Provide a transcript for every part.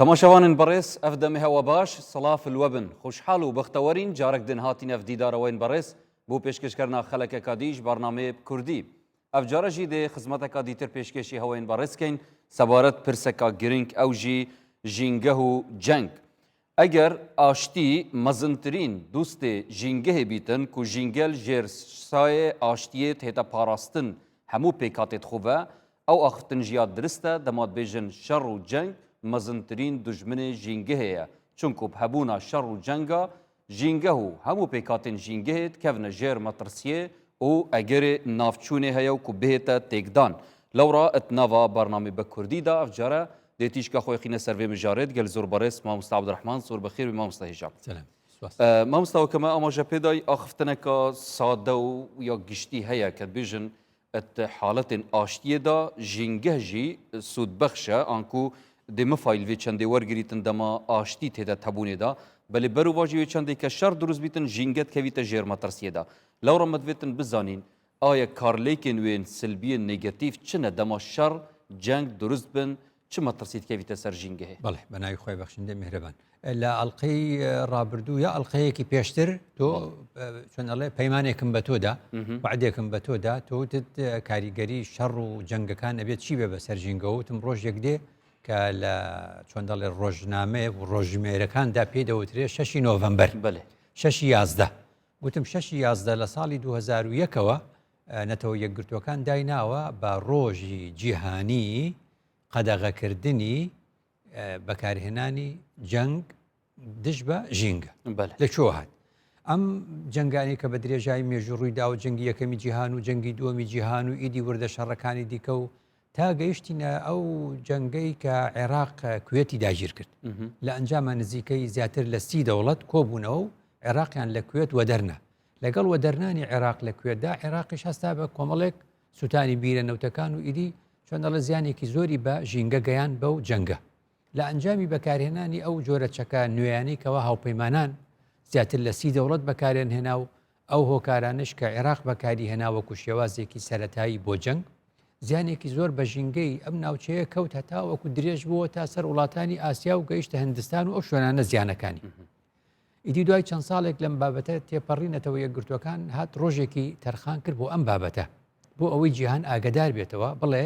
تەماشاوانن بەڕێز ئەف دەمێهەوە باش سەڵاف الوەبن خوشحاڵ و بەختەوەرین جارێک دن هاتینە ئەف دیدارەوەین بەڕێز بۆ پێشکەشکردنا خەلەکێکا دیش بەرنامەیە کوردی ئەف جارەژی دێ خزمەتێکا دیتر پێشکەشی هەوەین بەڕێزکەین سەبارەت پرسێکا گرنگ ئەو ژی ژینگەه و جەنگ ئەگەر ئاشتی مەزنترین دوستێ ژینگەهێ بیتن کو ژینگەل ژێر سایە ئاشتیێ تێتە پاراستن هەموو پێکاتێت خوبە ئەو ئاختنژیا درستە دەماتبێژن شەڕ و جەنگ مەزنترین دژمنێ ژینگەهەیە چونکو هەبوونا شەڕ و جەنگا ژینگەه و هەموو پێکاتên ژینگەهێت کەڤنە ژێر مەترسیێ û egerê navçûnê heye û ku bihête têkdan. Lewra et nava bernamê bi Kurdî da ev care dê tîşka xwe xîne ser vê mijarê gel zor berês Mamosta Abdirehman zor bixêr wî Mamosta Hêjam. Mamosta wekeme amaje pê dayî axiftineka sade û ya giştî heye ke dibêjin et haletên aştiyê da jîngeh jî sûdbex e an ku dê mifayl vê çendê wergirîtin dema aştî têde tebûnê da belê berûva jî wê çendê ke şer durust bîtin jînget kevîte jêr metirsiyê da. Lewra me divêtin bizanîn aya karlêkên wên silbiyên negatif çi ne dema şer ceng durust bin çi metirsiyê kevîte ser jîngehê. بەڵێ بەناوی خۆی بەخشندە میهرەبان لە ئەڵقەی ڕابردوو یا ئەڵقەیەکی پێشتر تۆ چۆن ئەڵێ پەیمانێکم بە تۆدا وعدێکم بە تۆدا تۆ وتت کاریگەری شەڕ و جەنگەکان ئەبێت چی بێ بەسەر ژینگەوە وتم ڕۆژێک دێ کە لە چۆن دەڵێ ڕۆژنامەیە و ڕۆژمێرەکاندا پێ دەوترێت 6 نۆڤەمبەر 6 یازدە گوتم 6 یازدە لە ساڵی 2001ەوە نەتەوە یەکگرتوەکان دایناوە بە ڕۆژی جیهانی قەدەغەکردنی بەکارهێنانی جەنگ دش بە ژینگە لە چۆ هات ئەم جەنگانی کە بە درێژایی مێژوو ڕوویدا و جەنگی یەکەمی جیهان و جەنگی دووەمی جیهان و ئیدی وردە شەڕەکانی دیکە و تا گەیشتینە ئەو جەنگەی کە عێراق کوێتی داگیر کرد لە ئەنجامە نزیکەی زیاتر لە 30 دەوڵەت کۆبوونەوە و عێراقیان لە کوێت وەدەرنا لەگەڵ وەدەرنانی عێراق لە کوێتدا عێراقیش هەستا بە کۆمەڵێک سوتانی بیرە نەوتەکان و ئیدی چۆن دەڵێ زیانێکی زۆری بە ژینگە گەیان بەو جەنگە لە ئەنجامی بەکارهێنانی ئەو جۆرە چەکە نوێیانەی کەەوە هاوپەیمانان زیاتر لە 30 دەوڵەت بەکارێن هێنا و ئەو هۆکارانش کە عێراق بەکاری هێناوەکو شێوازێکی سەرەتایی بۆ جەنگ زیانێکی زۆر بە ژینگەی ئەم ناوچەیە کەوت هەتا وەکو درێژ بووە تا سەر وڵاتانی ئاسیا و گەیشتە هەندستان و ئەو شوێنانە زیانەکانی ئیدی دوای چەند ساڵێک لەم بابەتە تێپەڕینەتەوە یەکگرتوەکان هات ڕۆژێکی تەرخان کرد بۆ ئەم بابەتە بۆ ئەوەی جیهان ئاگدار بێتەوە بڵێ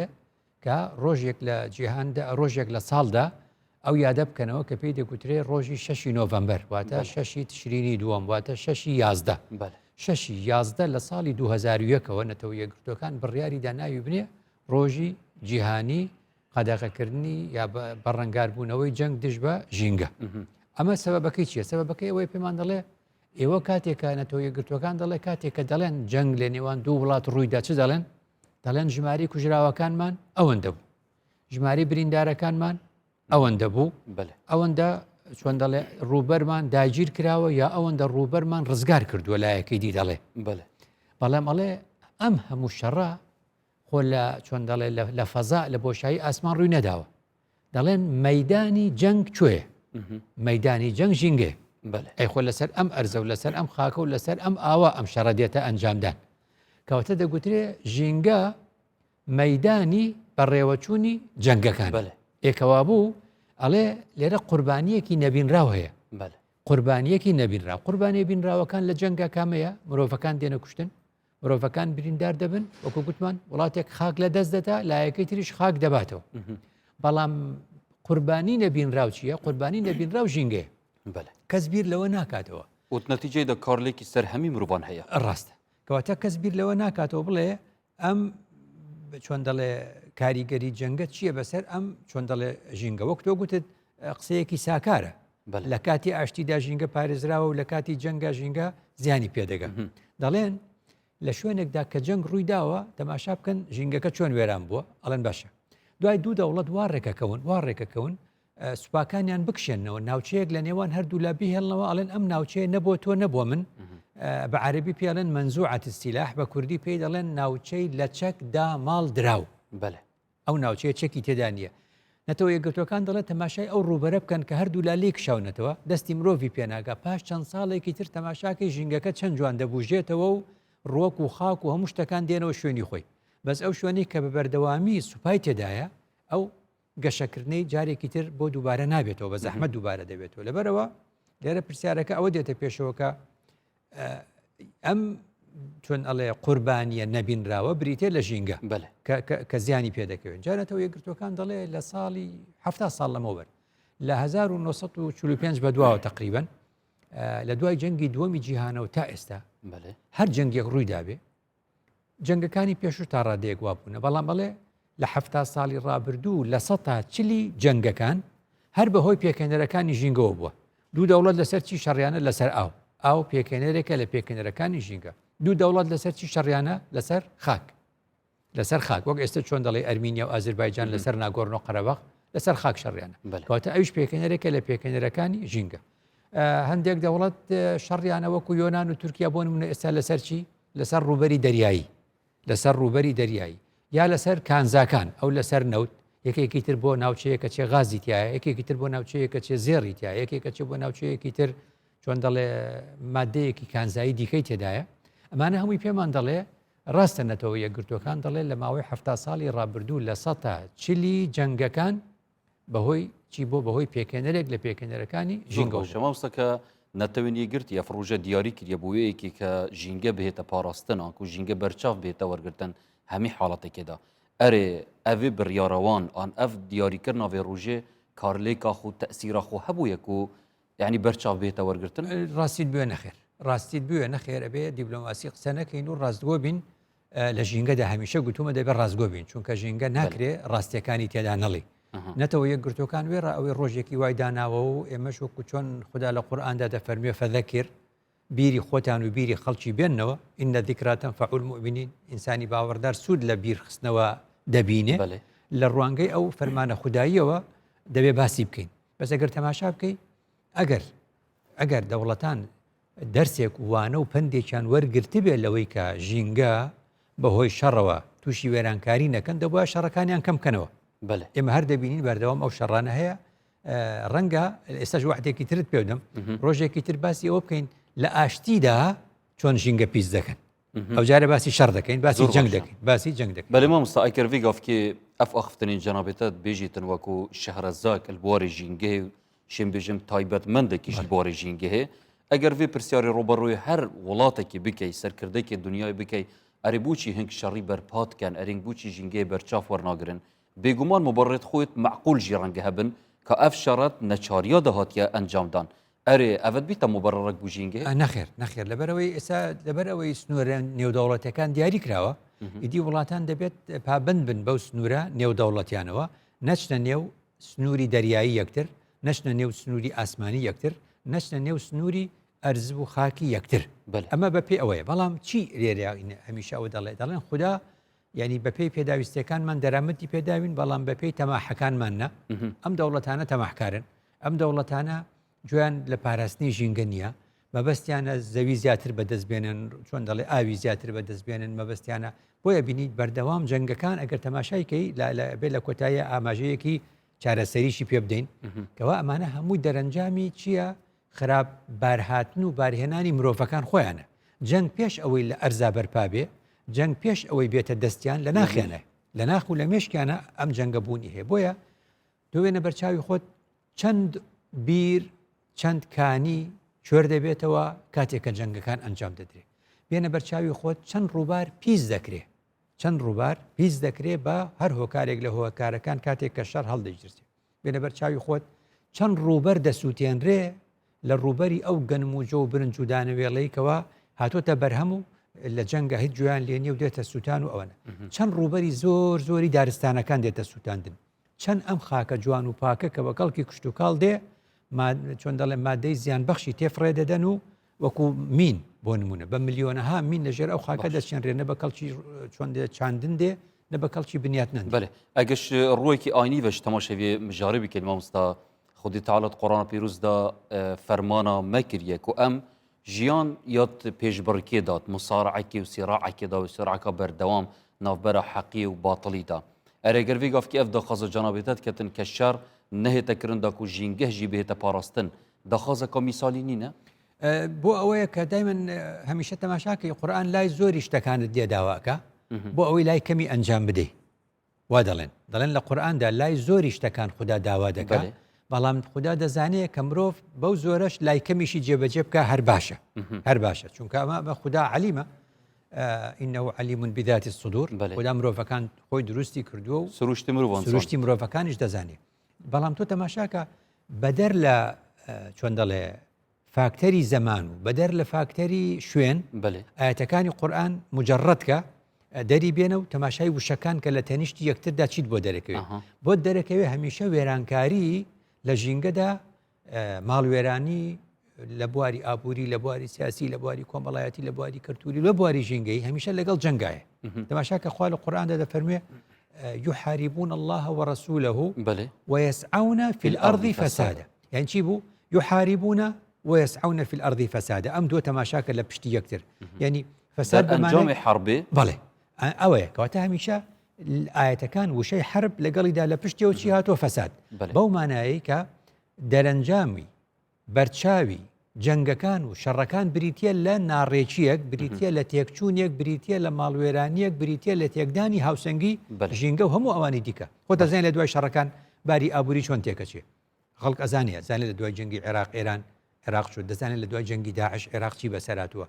کە ڕۆژێک لە جیهاندا ڕۆژێک لە ساڵدا ئەو یادە بکەنەوە کە پێی دەگوترێ ڕۆژی 6 نۆڤەمبەر واتە 6 تشرینی دووەم واتە 6 یازدە 6 یازدە لە ساڵی 2001ەوە نەتەوە یەکگرتوەکان بڕیاری داناوی بنێ ڕۆژی جیهانی قەدەغەکردنی یا بەڕەنگاربوونەوەی جەنگ دژ بە ژینگە ئەمە سەبەبەکەی چییە؟ سەبەبەکەی ئەوەی پێمان دەڵێ ئێوە کاتێکە نەتەوە یەکگرتوەکان دەڵێ کاتێککە دەڵێن جەنگ لە نێوان دوو وڵات ڕوویدا چ دەڵێن ژماری کوژراوەکانمان ئەوەندە بوو ژماری بریندارەکانمان ئەوەندە بوو ئەوەندە چۆن دەڵێ ڕووبەرمان داگیر کراوە یا ئەوەندە ڕووبەرمان ڕزگار کردووە لایەکەی دی دەڵێ بەڵام ئەڵێ ئەم هەموو شەڕە خۆ لە چۆن دەڵێ لە فەزا لە بۆشایی ئاسمان ڕووی نەداوە دەڵێن مەیدانی جەنگ کوێ مەیدانی جەنگ ژینگێ ئەی خۆ لەسەر ئەم ئەرزە و لەسەر ئەم خاکە و لەسەر ئەم ئاوا ئەم شەڕە دێتە ئەنجامدان کەواتە دەگوترێ ژینگە مەیدانی بەڕێوەچوونی جەنگەکان ئێکەوا بوو ئەڵێ لێرە قوربانیەکی نەبینراو هەیە قوربانیەکی نەبینراو قوربانی بینراوەکان لە جەنگە کامەیە مرۆڤەکان دێنە کوشتن مرۆڤەکان بریندار دەبن وەکو گوتمان وڵاتێک خاک لە دەست دەدا لایەکەی تریش خاک دەباتەوە بەڵام قوربانی نەبینراو چییە؟ قوربانی نەبینراو ژینگێ کەس بیر لەوە ناکاتەوە وتنەتیجەی دە کارلێکی سەر هەمی مرۆڤان هەیە ڕاستە کەواتە کەس بیر لەوە ناکاتەوە بڵێ ئەم چۆن دەڵێ کاریگەری جەنگە چییە بەسەر ئەم چۆن دەڵێ ژینگە وەک تۆ گوتت قسەیەکی ساکارە لە کاتی ئاشتیدا ژینگە پارێزراوە و لە کاتی جەنگە ژینگە زیانی پێدەگە دەڵێن لە شوێنێکدا کە جەنگ ڕوویداوە تەماشا بکەن ژینگەکە چۆن وێران بووە ئەڵێن باشە دوای دوو دەوڵەت وا ڕێکەکەون سوپاکانیان بکشێنەوە ناوچەیەک لە نێوان هەردوو لا بیهێڵنەوە ئەڵێن ئەم ناوچەیە نەبووە تۆ نەبووە من بە عەرەبی پێڵێن منزوعەت السلاح بە کوردی پێی دەڵێن ناوچەی لە چەکدا ماڵ دراو ئەو ناوچەیە چەکی تێدا نییە نەتەوە یەکگرتوەکان دەڵێت تەماشای ئەو ڕووبەرە بکەن کە هەردوو لا لێک شاونەتەوە دەستی مرۆڤی پێناگا پاش چەند ساڵێکی تر تەماشاکەی ژینگەکە چەند جوان دەبوژێتەوە و ڕۆک و خاک و هەموو شتەکان دێنەوە شوێنی خۆی بەس ئەو شوێنی کە بە بەردەوامی سوپای تێدایە ئەو گەشەکردنەی جارێکی تر بۆ دووبارە نابێتەوە بە زەحمەت دووبارە دەبێتەوە لەبەرەوە لێرە پرسیارەکە ئەوە دێتە پێشەوەکە ئەم چۆن ئەڵێ قوربانیە نەبینراوە بریتێ لە ژینگە کە زیانی پێدەکەوێت جارەتەوە یەکگرتوەکان دەڵێ لە ساڵی 70 ساڵ لەمەوبەر لە 1945 بە دواوە تقریبن لە دوای جەنگی دووەمی جیهانەوە تا ئێستا هەر جەنگێک ڕووی دابێ جەنگەکانی پێشوو تا ڕادەیەک وابوونە بەڵام بەڵێ لە 70 ساڵی ڕابردوو لە 140 جەنگەکان هەر بەهۆی پێکەنەرەکانی ژینگەوە بووە دوو دەوڵەت لەسەر چی شەڕیانە لەسەر ئاو پێکەنەرێکە لە پێکەنەرەکانی ژینگە دوو دەوڵەت لەسەر چی شەڕیانە لەسەر خاک وەک ئێستا چۆن دەڵێ ئەرمینیا و ئازربایجان لەسەر ناگۆرن و قەرەباغ لەسەر خاک شەڕیانە کەواتە ئەویش پێکەنەرێکە لە پێکەنەرەکانی ژینگە هەندێک دەوڵەت شەڕیانە وەکو یۆنان و تورکیا بۆ نمونە ئێستا لەسەر چی لەسەر ڕوبەری دەریایی یا لەسەر کانزاکان ئەو لەسەر نەوت یەکێکی تر بۆ ناوچەیە کە چێ غازی تایە یەکێکی تر بۆ ناوچەیە کە چێ زێڕی تایە یەکێکە چێ بۆ ناوچەیەکی تر چۆن دەڵێ مادەیەکی کانزایی دیکەی تێدایە ئەمانە هەمووی پێمان دەڵێ ڕاستە نەتەوە یەکگرتوەکان دەڵێ لە ماوەی 70 ساڵی ڕابردوو لە 140 جەنگەکان بەهۆی چی بۆ بەهۆی پێکەنەرێک لە پێکەنەرەکانی ژینگە شەماوسەکە نەتەوێن یەگرت یا فڕۆژە دیاری کردە بۆ یەکی کە ژینگە بهێتە پاراستن و ژینگە بەرچاو بێتە وەرگرتن هەمی حاڵەتێکێدا ئەرێ ئەvê biryarawan an ev diyarîkirina vê rojê karlêka xwe te'sîra xwe hebûye ku yani berçav bête wergirtin ڕاستیت بوێ نەخێر ئەبێ دیبلۆماسی قسە نەکەین و ڕاستگۆ بین لە ژینگەدا هەمیشە گوتومە دەبێت ڕاستگۆ بین چونکە ژینگە ناکرێ ڕاستیەکانی تێدا نەڵی نەتەوە یەکگرتوەکان وێرە ئەوەی ڕۆژێکی وای داناوە و ئێمەش وەکو چۆن خوددا لە قورئاندا دەفەرمێ فەذەکر بیری خۆتان و بیری خەڵکی بێننەوە ئین ذیکرا تەنفع المؤمنین ئینسانی باوەڕدار سوود لە بیرخستنەوە دەبینێ لە ڕوانگەی ئەو فەرمانە خوداییەوە دەبێ باسی بکەین بەس ئەگەر تەماشا بکەی ئەگەر دەوڵەتان دەرسێک وانە و پندێکیان وەرگرتی بێت لەوەی کە ژینگە بەهۆی شەڕەوە تووشی وێرانکاری نەکەن دەبووە شەڕەکانیان کەم بکەنەوە ئێمە هەر دەبینین بەردەوام ئەو شەڕانە هەیە ڕەنگە ئێستاش وحدێکی ترت پێ بدەم ڕۆژێکی تر باسی ئەوە بکەین لە ئاشتیدا چۆن ژینگە پیس دەکەن ئەو جارە باسی شەڕ دەکەین باسی جەنگ دەکەین بەڵێ مامۆستا ئایکەروی گافکێ ئەف ئەخفتنین جەنابێتت بێژیتن وەکو شەهرەزاک البواری ژینگە شێم بێژم تایبەتمەندێکیش بواری ژینگە هەیە ئەگەر vê پرسیاری ڕۆبەڕووی هەر وڵاتێکی بکەی سەرکردێکی دنیای بکەی ئەرێ بوچی هەنگ شەڕی بەرپاتکەن ئەرنگ بوچی ژینگەی بەرچاف وەرناگرن بێگومان مبەڕێت خۆت معقول ژی ڕەنگە هەبن کە ئەف شەڕەت نەچاریا دەهاتیە ئەنجامدان ئەرێ ئەڤەت بیتە مبەڕێک بوو ژینگە نەخێر لەبەرەوەی ئێستا لەبەرەوەی سنوورە نێودەوڵەتەکان دیاری کراوە ئیدی وڵاتان دەبێت پابند بن بەو سنوورە نێودەوڵەتیانەوە نەچنە نێو سنووری دەریایی یەکتر نەچنە نێو سنووری ئاسمانی یەکتر نەچنە نێو سنووری ئەرز و خاکی یەکتر ئەمە بەپێ ئەوەیە بەڵام چی لێرە هەمیشە ئەوە دەڵێن خوددا ینی بەپێی پێداویستەکانمان دەرامەتی پێداوین بەڵام بەپێی تەماحەکانمانە ئەم دەوڵەتانە تەماحکارن ئەم دەوڵەتانە جویان لە پاراستنی ژینگە نییە مەبەستیانە زەوی زیاتر بەدەستبێنن چۆن دەڵێ ئاوی زیاتر بەدەستبێنن مەبەستیانە بۆیە بینیت بەردەوام جەنگەکان ئەگەر تەماشایکەی بێ لە کۆتاییە ئاماژەیەکی چارەسەریشی پێ بدەین کەوا ئەمانە هەموو دەرەنجامی چییە خراپ بارهاتن و بارهێنانی مرۆڤەکان خۆیانە جەنگ پێش ئەوەی لە ئەرزا بەرپا بێ جەنگ پێش ئەوەی بێتە دەستیان لە ناخێنە لە ناخ و لە مێشکیانە ئەم جەنگە بوونی هەیە بۆیە دوێنە بەرچاوی خۆت چەند بیر چەند کانی کوێر دەبێتەوە کاتێککە جەنگەکان ئەنجام دەدرێت بێنە بەرچاوی خۆت چەند ڕووبار پیس دەکرێت بە هەر هۆکارێک لە هۆکارەکان کاتێک کە شەڕ هەڵدەگیرێت بێنە بەرچاوی خۆت چەند ڕووبەر دەسووتێنرێ لە ڕووبەری ئەو گەنم و جۆ و برنج و دانەوێڵەیەکەوە هاتۆتە بەرهەم و لە جەنگە هیچ جویان لێنیە و دێتە سووتان و ئەوەنە چەند ڕووبەری زۆری دارستانەکان دێتە سووتاندن چەند ئەم خاکە جوان و پاکە کە بە کەڵکی کشت و کاڵ دێ چۆن دەڵێ مادەی زیان بەخشی تێفڕێ دەدەن و وەکو مین بۆ نمونە بە ملیۆنەها مین لەژێر ئەو خاکە دەستێنرێ نە بە کەڵکی چۆن دێ چاندن دێ نە بە کەڵکی بنیاتنن بەێ ئەگەش ڕوویەکی ئاینی بەش تەماشەوێ مژاری بکەین مامۆستا خودی تعالەت قۆڕانە پیرۆزدا فەرمانە مەکردیە و ئەم ژیان یاد پێشبڕکێ دات مسارعەکی و سیراعەکێدا و سرعەکە بەردەوام ناوبەرە حەقی و باتڵیدا ئەرێگەر vê gavkî ev daxwaza canabêtet ketin ke şer nehête kirin da ku jîngeh jî bihête parastin daxwazeka mîsalî nîne بۆ ئەوەیە کە دایمەن هەمیشە تەماشاکەی قورئان لای زۆری شتەکانت دێداواکە بۆ ئەوەی لای کەمی ئەنجام بدەیت وا دەڵێن لە قورئاندا لای زۆری شتەکان خوددا داوا دەکات بەڵام خوددا دەزانێت کە مرۆڤ بەو زۆرەش لای کەمیشی جێبەجێ بکە هەر باشە چونکە ئەمە بە خوددا عەلیمە إنه علیم بذات الصدور خوددا مرۆڤەکان خۆی دروستی کردووە و سروشتی مرۆڤەکانیش دەزانێت بەڵام تۆ تەماشاکە بەدەر لە چۆن دەڵێ فاکتەری زەمان و بەدەر لە فاکتەری شوێن ئاەتەکانی قورئان مجەڕەدکە دەری بێنە و تەماشای وشەکان کە لە تەنیشتی یەکتردا چیت بۆ دەرەکەوێت بۆ دەرەکەوێ هەمیشە وێرانکاری لە ژینگەدا ماڵوێرانی لە بواری ئابووری لە بواری سیاسی لە بواری کۆمەڵایەتی لە بواری کەلتوری لە بواری ژینگەی هەمیشە لەگەڵ جەنگایە تەماشاکە خوا لە قورئاندا دەفەرموێ يحاربون الله ورسوله ويسعون في الأرض فسادا يعني چی بوو يحاربون ويسعون في الأرض فسادا ئەم دو تەماشاکە لە پشتی یەکتر يعني فساد ئەنجامی حربێ بەڵێ ئەوەیە کەواتە هەمیشە ئاەتەکان وشەی حرب لەگەڵیدا لە پشتیەوە چی هاتۆ فەساد بەو مانایی کە دەرەنجامی بەرچاوی جەنگەکان و شەڕەکان بریتە لە ناڕێکیەک بریتە لە تێکچوونێک بریتە لە ماڵوێرانیەک بریتە لە تێکدانی هاوسەنگی ژینگە و هەموو ئەوانی دیکە خۆ دەزانێت لە دوای شەڕەکان باری ئابووری چۆن تێکەچێ خەڵک ئەزانێت زانێت لە دوای جەنگی عێراق ئێران عێراق شد دەزانێت لە دوای جەنگی داعش عێراق چی بەسەراتوە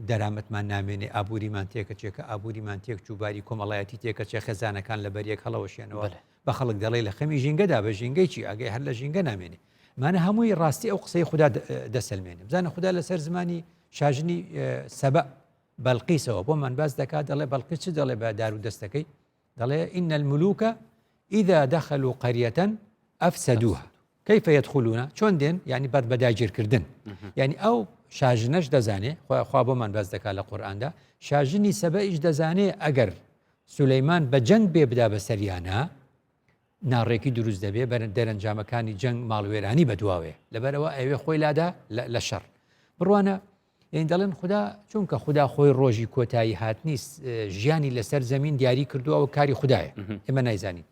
دەرامەتمان نامێنێ ئابووریمان تێکەچێکە ئابووریمان تێک چوباری کۆمەڵایەتی تێکەچێ خێزانەکان لە بەریەک هەڵەوەشێنەوە بە خەڵک دەڵێ لە خەمی ژینگەدا بە ژینگەی چی ئەگەی هەر لە ژینگە نامێنێ مانە هەمووی ڕاستی ئەو قسەی خوددا دەسەلمێنێ بزانە خوددا لەسەر زمانی شاژنی سەبە بەلقیسەوە بۆمان باس دەکات دەڵێ بەلقیس چ دەڵێ بە دار و دەستەکەی دەڵێ إن الملوك إذا دخلوا قرية أفسدوها كيف يدخلون چۆن دێن يعني بەد بەداگیرکردن يعني ئەو شاژنەش دەزانێ خوا بۆمان باس دەکات لە قورئاندا شاژنی سەبەئیش دەزانێ ئەگەر سولەیمان بە جەنگ بێ بدا بە سەریانە ناڕێکی دروست دەبێ بەر دەرەنجامەکانی جەنگ ماڵوێرانی بەدواوێ لەبەرەوە ئەوێ خۆی لادا لە شەڕ بڕوانە یعنی دەڵێن خوددا چونکە خوددا خۆی ڕۆژی کۆتایی هاتنی ژیانی لەسەر زەمین دیاری کردووە و کاری خوددایە ئێمە نایزانین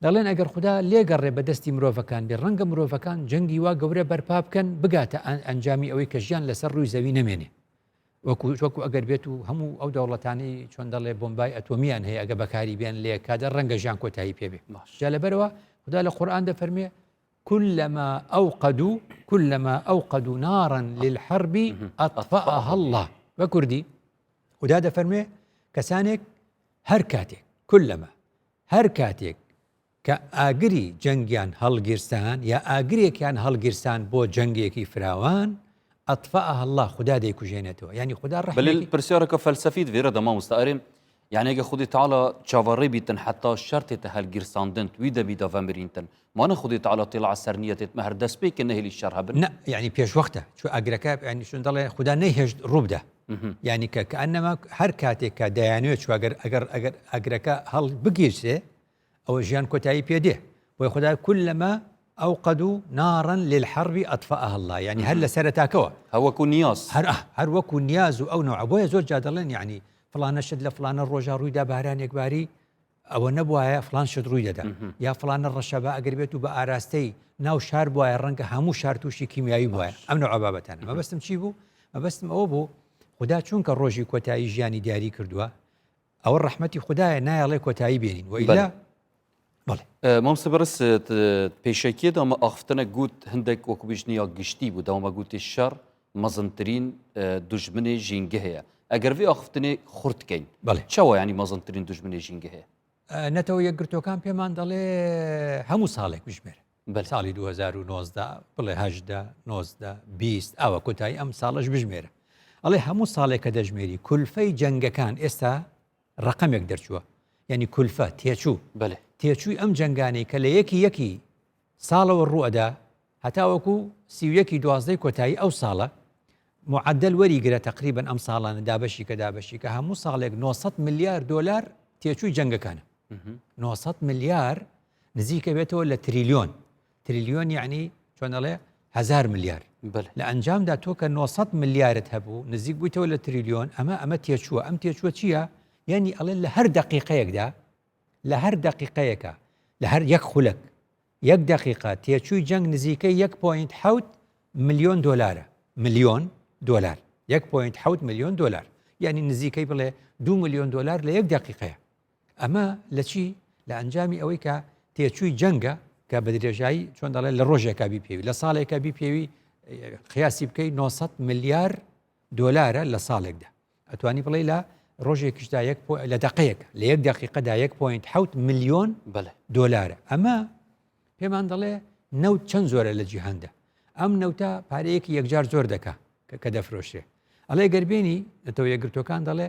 دەڵێن ئەگەر خوددا لێگەڕێ بەدەستی مرۆڤەکان بێ ڕەنگە مرۆڤەکان جەنگی وا گەورە بەرپا بکەن بگاتە ئەنجامی ئەوەی کە ژیان لەسەر ڕووی زەوی نەمێنێ وەکو ئەگەر بێت و هەموو ئەو دەوڵەتانی چۆن دەڵێ بۆمبای ئەتۆمیان هەیە ئەگە بەکاری بێن لێ کادە ڕەنگە ژیان کۆتایی پێبێ جا لەبەرەوە خوددا لە قورئان دەفەرمێ كلما أوقدوا نارا للحرب أطفأها الله بكردي خوددا دەفەرمێ کەسانێک هەر کاتێک كلما هەر کاتێک کە ئاگری جەنگیان هەڵگیرسان یا ئاگرێکیان هەڵگیرسان بۆ جەنگێکی فراوان أطفأها الله خدا دەیکوژێنێتەوە يعني خدا ڕحمەتی بل پرسیارەکە فەلسەفیت وێرە دەما مستعارم يعني اگه خودی تعالی چاوەڕێ بیتن حتا شەرتێتە هەلگیرساندن توی دەبی داڤەمرینتن مانە خودی تعالی طلع سەرنیەتێت مە هەر دەست پێکە نەهێلی شەڕ هەبن نه يعني پێش وەختە چۆ ئاگرەکە يعني چۆن دەڵێ خدا نەیهێشت ڕووبدا يعني کە ئەنەما هەر کاتێک کە دەیانوێت چوە ئەگەر ئاگرەکە هەڵ بگیرسێ ئەوە ژیان کۆتایی پێدێ بۆی خدا كلما أوقدوا نارا للحرب أطفأها الله يعني هل لسرتاكوا هەوەکو نیاز هەر وەکو نیاز و ئەو نوع بۆیە زۆر جا دەڵێن يعني فلانە شت لە فلانە ڕۆژە ڕوویدا بارانێک باری ئەوە نەبوایە فلان شت ڕووی دەدا یا فلانە ڕەشەبە ئەگەر بێت و بە ئاراستەی ناو شار بواە ڕەنگە هەموو شار تووشی کیمیایی بواە ئەم نوع بابەتانە مەبەستم چی بوو مەبەستم ئەوە بوو خدا چونکە ڕۆژی کۆتایی ژیانی دیاری کردووە ئەوە ڕەحمەتی خدایە نایەڵێ کۆتایی بێنین وئیلا مامسە بەرز پێشەکێدا ئەمە ئاختنە گوت هەندێک وەکو بژنیا گشتی بوو داوامە گوتی شەڕ مەزنترین دوژمنێ ژینگە هەیە ئەگەر vê ئاختنێ خورتکەین چاوە ینی مەزنترین دوژمنێ ژینگە هەیە نەتەوە یەکگرتوەکان پێمان دەڵێ هەموو ساڵێک بژمێرە ساڵی 2019 بڵێ 18 19 20 ئەوە کۆتایی ئەم ساڵش بژمێرە ئەڵێ هەموو ساڵێک کە دەژمێری کولفەی جەنگەکان ئێستا ڕقەمێک دەرچووە یعنی کولفە تێچوو تێچووی ئەم جەنگانەی کە لە یەکی ساڵەوە ڕوئەدا هەتاوەکو 31 دوازدەی کۆتایی ئەو ساڵە معدل وەریگرە تقریبن ئەم ساڵانە دابەشی کە هەموو ساڵێک 900 ملیار دۆلار تێچووی جەنگەکانە 900 ملیار نزیکە بێتەوە لە تریلیۆن یعنی چۆن دەڵێ 1000 ملیار لە ئەنجامدا تۆ کە 900 ملیارت هەبوو نزیک بوویتەوە لە تریلیۆن ئەمە تێچووە ئەم تێچووە چییە؟ یعنی ئەڵێن لە هەر دقیقەیەکدا لە هەر دقیقەیەکە لە هەر یەک خولەک یەک دقیقە تێچووی جەنگ نزیکەی 1.7 ملیۆن دۆلارە ملیۆن دۆلار 1.7 ملیۆن دۆلار یعنی نزیکەی بڵێ 2 ملیۆن دۆلار لە یەک دقیقەیە ئەمە لە چی؟ لە ئەنجامی ئەوەی کە تێچووی جەنگە کە بە درێژایی چۆن دەڵێ لە ڕۆژێکا بیپێوی لە ساڵێکە بیپێوی قیاسی بکەی 900 ملیار دۆلارە لە ساڵێکدا ئەتوانی بڵێ لە ڕۆژێکیشدا لە دقەیەک لە 1 دقیقەدا 1.7 ملیۆن دۆلارە ئەمە پێمان دەڵێ نەوت چەند زۆرە لە جیهاندا ئەم نەوتە پارەیەکی یەکجار زۆر دەکا کە دەفرۆشێ ئەڵێ گەربێنی لەتەوە یەکگرتوەکان دەڵێ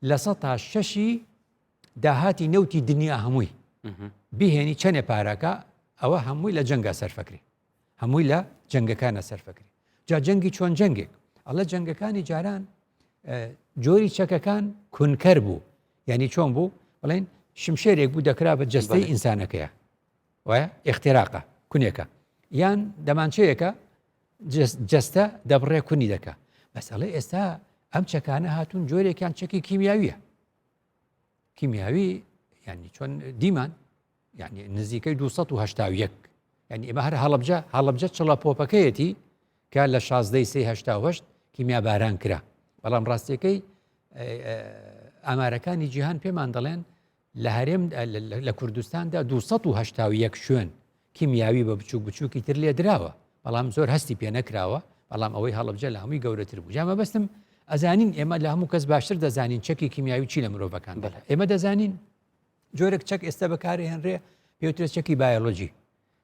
لە 106 داهاتی نەوتی دنیا هەمووی بهێنی چەنێ پارەکە ئەوە هەمووی لە جەنگا سەرفەکری هەمووی لە جەنگەکانە سەرفەکری جا جەنگی چۆن جەنگێک ئەڵە جەنگەکانی جاران جۆری چەکەکان کونکەر بوو یعنی چۆن بوو بڵێن شمشێرێک بوو دەکرا بە جەستەی ئینسانەکەیە وایە اختراقە کونێکە یان دەمانچەیەکە جەستە دەبڕێ کونی دەکە بەس ئەڵێ ئێستا ئەم چەکانە هاتوون جۆرێکیان چەکی کیمیاویە کیمیاوی ینی چۆن دیمان یعنی نزیکەی 281 ینی ئێمە هەر هەڵەبجە چڵە پۆپەکەیەتی کە لە 16 کیمیا باران کرا بەڵام ڕاستیەکەی ئامارەکانی جیهان پێمان دەڵێن لە هەرێم لە کوردستاندا 281 شوێن کیمیاوی بە بچووک بچووکی تر لێ دراوە بەڵام زۆر هەستی پێ نەکراوە بەڵام ئەوەی هەڵەبجە لە هەمووی گەورەتر بوو جامە بەستم ئەزانین ئێمە لە هەموو کەس باشتر دەزانین چەکی کیمیاوی چی لە مرۆڤەکان ئێمە دەزانین جۆرێک چەک ئێستا بەکارێ هێنرێ پێوترێت چەکی بایۆلۆجی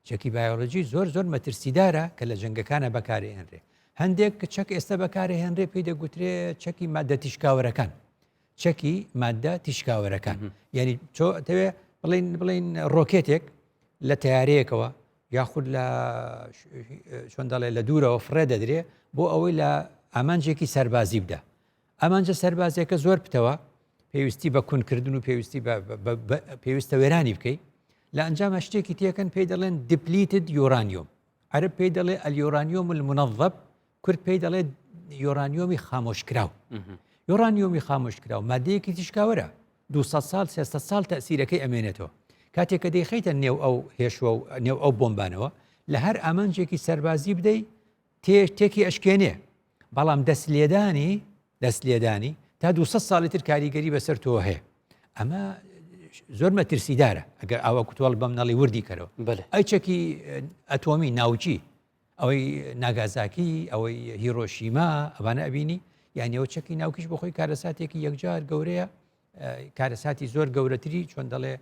چەکی بایۆلۆجی زۆر مەترسیدارە کە لە جەنگەکانە بەکارێ هێنرێ هەندێک کە چەک ئێستا بەکارێ هێنرێ پێی دەگوترێ چەکی مادە تیشکاوەرەکان چەکی مادە تیشکاوەرەکان یعنی تەوێ بڵین ڕۆکێتێک لە تیارەیەکەوە یاخود لە چۆن دەڵێ لە دوورەوە فڕێ دەدرێ بۆ ئەوەی لە ئامانجێکی سەربازی بدە ئامانجە سەربازیەکە زۆر پتەوە پێویستی بە کونکردن و پێویستە وێرانی بکەیت لە ئەنجامە شتێکی تێکەن پێی دەڵێن دیپلیتد یۆرانیۆم عەرب پێی دەڵێ ئەلیۆرانیۆم المنەظەب کورد پێی دەڵێ یۆرانیۆمی خامۆشکراو یۆرانیۆمی خامۆشکراو مادەیەکی تیشکاوەرە 200 ساڵ 300 ساڵ تەسیرەکەی ئەمێنێتەوە کاتێککە دەیخەیتە نێو ئەو هێشوە و نێو ئەو بۆمبانەوە لە هەر ئامانجێکی سەربازی بدەیت تێکی ئەشکێنێ بەڵام دەستلێدانی تا 200 ساڵی تر کاریگەری بەسەر تۆ هەیە ئەمە زۆر مەترسیدارە ئەگەر ئاوا کوتوڵ بەم نەڵی وردی کەرەوە ئەی چەکی ئەتۆمی ناوچی ئەوەی ناگازاکی ئەوەی هیرۆشیما ئەوانە ئەبینی یعنی ئەو چەکی ناوکیش بۆ خۆی کارەساتێکی یەکجار گەورەیە کارەساتی زۆر گەورەتری چۆن دەڵێ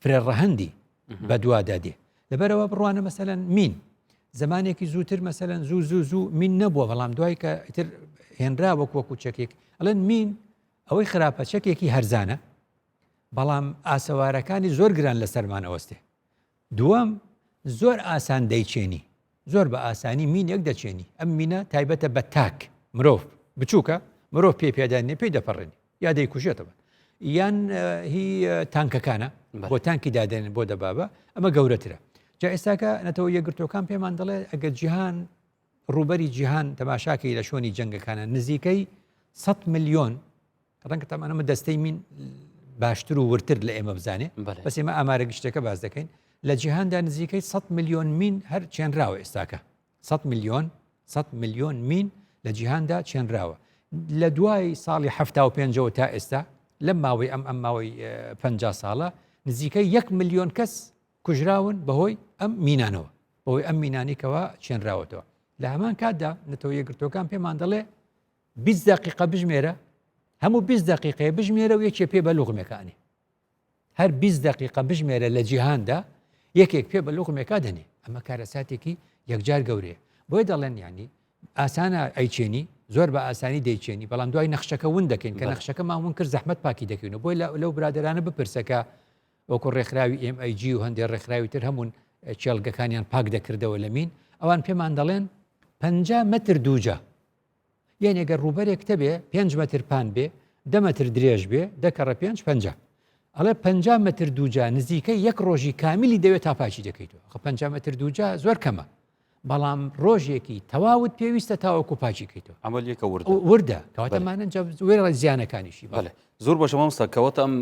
فرێڕەهەندی بە دووادادێ لەبەرەوە بڕوانە مەسەلەن مین زمانێکی زووتر مەسەلەن زوو مین نەبووە بەڵام دوای کە ئیتر هێنرا وەکو چەکێک ئەڵێن مین ئەوەی خراپە چەکێکی هەرزانە بەڵام ئاسەوارەکانی زۆر گران لە سەرمانەوەستێ دووەم زۆر ئاسان دەیچێنی زۆر بە ئاسانی مین یەک دەچێنی ئەم مینە تایبەتە بە تاک مرۆڤ بچووکە مرۆڤ پێدانێ پێی دەپەڕێنی یا دەیکوژێتەوە یان هی تانکەکانە بۆ تانکی دادێنن بۆ دەبابە ئەمە گەورەترە جا ئێستاکە نەتەوە یەکگرتوەکان پێمان دەڵێ ئەگەر جیهان ڕوبەری جیهان تەماشاکەی لە شوێنی جەنگەکانە نزیکەی 100 ملیۆن ڕەنگە تەمانەمە دەستەی مین باشتر و ورتر لە ئێمە بزانێ بەس ئێمە ئامارە گشتەکە باز دەکەین لە جیهاندا نزیکەی 100 ملیۆن مین هەر چێنراوە ئێستاکە 100 ملیۆن مین لە جیهاندا چێنراوە لە دوای ساڵی 75 تا ئێستا لەم ماوەی ئەم ماوەی 50 ساڵە نزیکەی 1 ملیۆن کەس کوژراون بەهۆی ئەم مینانەوە بەهۆی ئەم مینانێکەوە چێنراوەتەوە لە هەمان کاتدا نەتەوە یەکگرتوەکان پێمان دەڵێ 20 دقیقە بژمێرە هەموو 20 دقیقەیە بژمێرە و یەکێ پێ بە لوغمێکانی هەر 20 دقیقە بژمێرە لە جیهاندا یەکێک پێ بە لوغمێکا دەنێ ئەمە کارەساتێکی یەکجار گەورەیە بۆی دەڵێن ینی ئاسانە ئەیچێنی زۆر بە ئاسانی دەیچێنی بەڵام دوای نەخشەکە ون دەکەین کە نەخشەکە ماون کرد زەحمەت پاکی دەکەین بۆی لەو برادرانە بپرسەکە وەکو ڕێکخراوی MIG و هەندێک ڕێکخراوی تر هەموون چێلگەکانیان پاک دەکردەوە لە مین ئەوان پێمان دەڵێن 50 متر دووجە یعنی ئەگەر ڕوبەرێک تەبێ 5 متر پان بێ 10 متر درێژ بێ دەکەڕە 5 ئەڵێ 50 متر دووجە نزیکەی یەک ڕۆژی کامیلی دەوێت تا پاچی دەکەیتەوە 50 متر دووجە زۆر کەمە بەڵام ڕۆژێکی تەواوت پێویستە تاوەکو پاچی کەیتەوە ئەمەلیەکە وردە کەواتەمانە وێرە زیانەکانیشی زۆر باشە مامۆستا کەواتە ئەم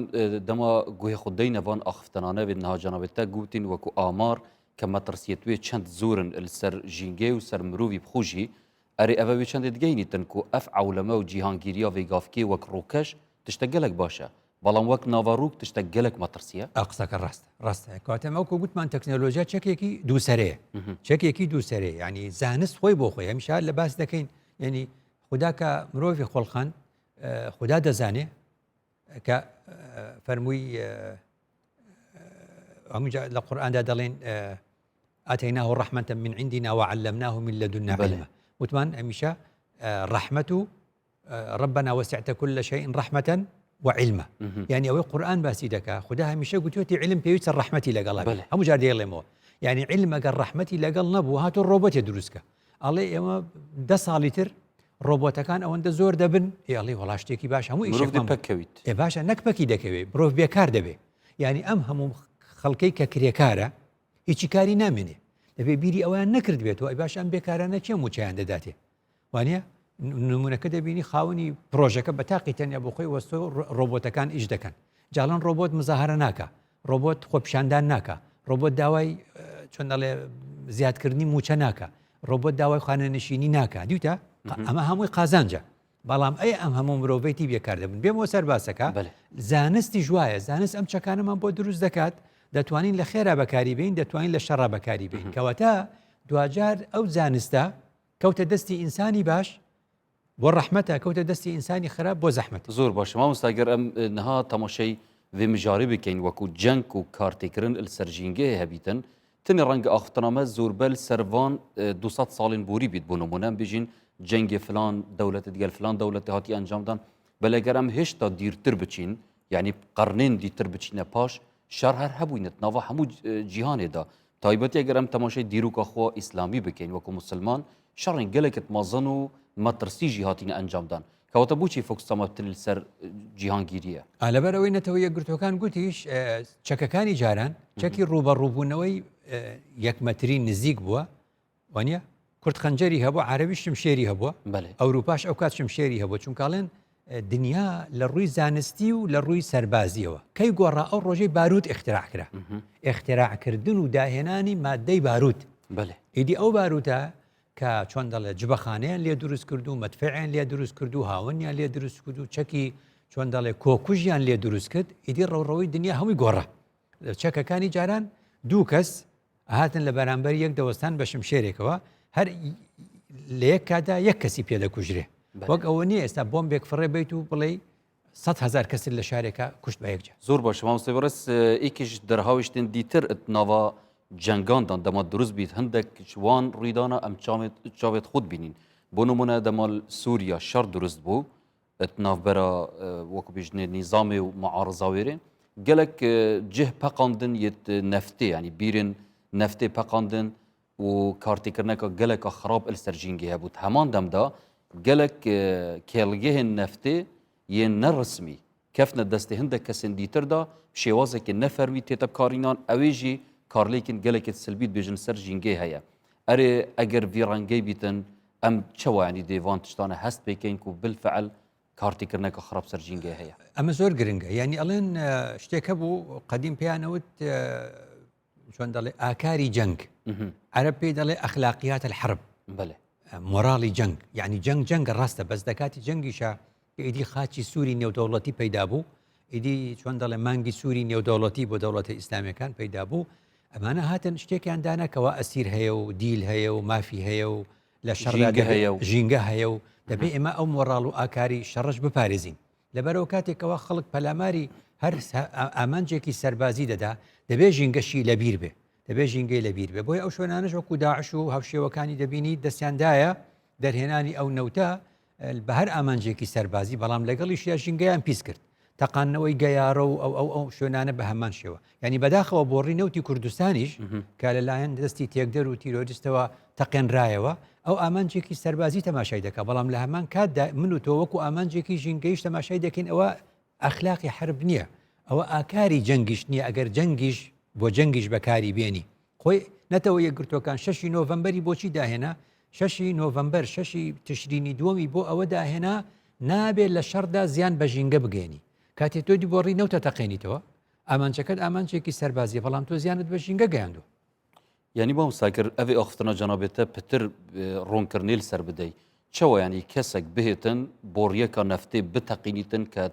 دەما گوێ خودەی نەوان ئاخفتەنانە بێت نەهاجانەوێتە گوتین وەکو ئامار کە مەترسیەتوێ چەند زۆرن سەر ژینگێ و سەر مرۆڤی بخۆژی ئەرێ ئەوەوێ چەندێت گەینی تەنکو ئەف عولەمە و جیهانگیریە ڤێگافکێ وەک ڕووکەش تشتە گەلک باشە بەڵام وەک ناڤڕووک تشتە گەلک مەترسیە قسەکە ڕاستە کاتەمە ئەوکە گوتمان تەکنەلۆژیا چەکێکی دووسەرەیە چەکێکی دووسەرەیە ینی زانست خۆی بۆ خۆی هەمیشە لە باس دەکەین ینی خوددا کە مرۆڤی خۆڵخان خوددا دەزانێ کە فەرمووی هەمووجا لە قورئاندا دەڵێن ئاتەیناه ڕەحمەتە من عندنا وعلمناه من لدنا علما وتمان هەمیشە ڕەحمەت و ربنا وسعت كل شيء رحمة وعلما يعني أو القرآن باسي دكا خدها همیشه قلتوتي علم بيوت الرحمة لقال هم جار ديالمو يعني علم قال رحمة لقال نبو هاتو الروبوت يدرسك الله يما دسا لتر روبوت كان او اند زور دبن يا الله والله اشتكي باش هم ايش بكويت يا باشا نك بكي دكوي بروف بيكار دبي يعني هم خلقي ككريكارا هيك كاري نامني دبي بيري اوان نكرد بيتو اي باش ام بيكارانه چه چیان دداته وانيا نمونەکە دەبینی خاوەنی پرۆژەکە بە تاقی تەنیا بۆ خۆی وەستۆ ڕۆبۆتەکان ئیش دەکەن جاڵان ڕۆبۆت مزاهرە ناکە ڕۆبۆت خۆپیشاندان ناکە ڕۆبۆت داوای چۆن دەڵێ زیادکردنی موچە ناکە ڕۆبۆت داوای خانەنشینی ناکە دیوتە ئەمە هەمووی قازانجە بەڵام ئەی ئەم هەموو مرۆڤێتی بێکار دەبن بێمەوە سەر باسەکە زانستی ژوایە زانست ئەم چەکانەمان بۆ دروست دەکات دەتوانین لە خێرا بەکاری بین دەتوانین لە شەڕا بەکاری بین کەواتە دوجار ئەو زانستە کەوتە دەستی ئینسانی باش بۆ ڕەحمەتە کەوتە دەستی ئینسانی خراپ بۆ زەحمەت زۆر باشە مامۆستاگەر ئەم نەها تەماشەی vê mijarî بکەین وەکو جەنگ و کارتێکردن li ser jîngehê hebîtin tinê ڕەنگە axtaname zorbel servan 200 salên borî bît bû nimûne em bêjin cengê filan dewletê digel filan dewletê hatiye encamdan beleger em hêşta dîrtir biçîn yanî qernên dîtir biçîne paş şer her hebûyne nava hemû cîhanê da taybetî eger em temaşey dîroka xwe îslamî bikەین وەکو مسلمان şerên gelekit mezin û مەترسی جی هاتینە ئەنجامدان کەواتە بۆچی فۆکسەمە بتن لەسەر جیهانگیریە لەبەر ئەوەی نەتەوە یەکگرتوەکان گوتیش چەکەکانی جاران چەکی ڕوبەڕووبوونەوەی یەکمەتری نزیک بووە وانە کورد خەنجەری هەبوو عەرەبیش شمشێری هەبووە ئەوروپاش ئەو کات شمشێری هەبووە چونکەڵێن دنیا لە ڕووی زانستی و لە ڕووی سەربازیەوە کەی گۆڕا ئەو ڕۆژەی بارود اختراع کرا اختراعکردن و داهێنانی مادەی بارود ئیدی ئەو باروتە کە چۆن دەڵێ جبەخانەیان لێ دروست کرد و مەدفعیان لێ دروست کرد و هاوەنیان لێ دروست کرد و چەکی چۆن دەڵێ کۆکوژیان لێ دروست کرد ئیدی ڕەوڕەوەی دنیا هەمووی گۆڕە چەکەکانی جاران دوو کەس هاتن لە بەرامبەر یەک دەوەستان بە شمشێرێکەوە هەر لە یەک کادا یەک کەسی پێدەکوژرێ وەک ئەوە نییە ئێستا بۆمبێک فڕێ بیت و بڵێ 100,000 کەس لە شارێکە کوشت بە یەکجا زۆر باشە مامۆستا بەڕێز ئێکیش دەرهاویشتن دیتر ناوا جنگانdan دەما دروست بیت هەندێک wan ڕوویدانە ئەم çavێت خود بینین بۆ نمونە دەمال سووریا شەڕ دروست بوو navbera وەکو بژنێ نیزامê و معارزاوێرên gelek cih peqandin yê neftê yanî bîrên neftê peqandin û kartêkirneka geleka xirab li ser jîngê hebû heman demda gelek kêlgehên neftê yên nerismî kefne destê hindek kesên dîtir da şêwazekê nefermî tête karînan ew jî karlêkin gelekê silbî dibêjin ser jîngê heye erê eger vî rengê bîtin em çawa yanî dêvan tiştane hest pêkein ku bilfeil kartêkirneka xirab ser jîngê heye ئەمە زۆر گرنگە یعنی ئەڵێن شتێکە بوو قەدیم پێیانەوت چۆن دەڵێ ئاکاری جەنگ عەرەب پێی دەڵێ ئەخلاقیات الحرب مۆراڵی جەنگ یعنی جەنگ ڕاستە بەس دەکاتی جەنگیشە کە ئیدی خاچی سووری نێودەوڵەتی پەیدا بوو ئیدی چۆن دەڵێ مانگی سووری نێودەوڵەتی بۆ دەوڵەتە ئیسلامیەکان پەیدا بوو ئەمانە هاتن شتێکیان دانەکەوە ئەسیر هەیە و دیل هەیە و مافی هەیە و لە شەڕدا ژینگە هەیە و دەبێ ئێمە ئەو مۆڕاڵ و ئاکاری شەڕش بپارێزین لەبەرەوە کاتێکەوە خەڵک پەلاماری هەر ئامانجێکی سەربازی دەدا دەبێ ژینگەشی لەبیر بێ دەبێ ژینگەی لەبیر بێ بۆی ئەو شوێنانەش وەکو داعش و هاوشێوەکانی دەبینی دەستیاندایە دەرهێنانی ئەو نەوتە بە هەر ئامانجێکی سەربازی بەڵام لەگەڵیشیا ژینگەیان پیس کرد تەقانەوەی گەیارە و ئەو شوێنانە بە هەمان شێوە ینی بەداخەوە بۆڕی نەوتی کوردستانیش کە لەلایەن دەستی تێکدەر و تیرۆریستەوە تەقێنرایەوە ئەو ئامانجێکی سەربازی تەماشای دەکە بەڵام لە هەمان کاتدا من و تۆ وەکو ئامانجێکی ژینگەیش تەماشای دەکەین ئەوە ئەخلاقی حرب نییە ئەوە ئاکاری جەنگیش نییە ئەگەر جەنگیش بۆ جەنگیش بەکاری بێنی خۆی نەتەوە یەکگرتوەکان 6 نۆڤەمبەری بۆچی داهێنا 6 نۆڤەمبەر 6 تشرینی دووەمی بۆ ئەوە داهێنا نابێت لە شەڕدا زیان بە ژینگە بگەێنی کاتێ تۆ دیبۆڕی نەوتە تەقێنیتەوە ئامانچەکەت ئامانچێکی سەربازیە بەڵام تۆ زیانت بە ژینگە گەیاندوە یعنی با مساکر ئەvê ئاختنا جەنابێتە پتر ڕۆنکردنێ سەر بدەی چەوە ینی کەسێک بهێتن بۆڕیەکە نەفتێ بتەقینیتن کە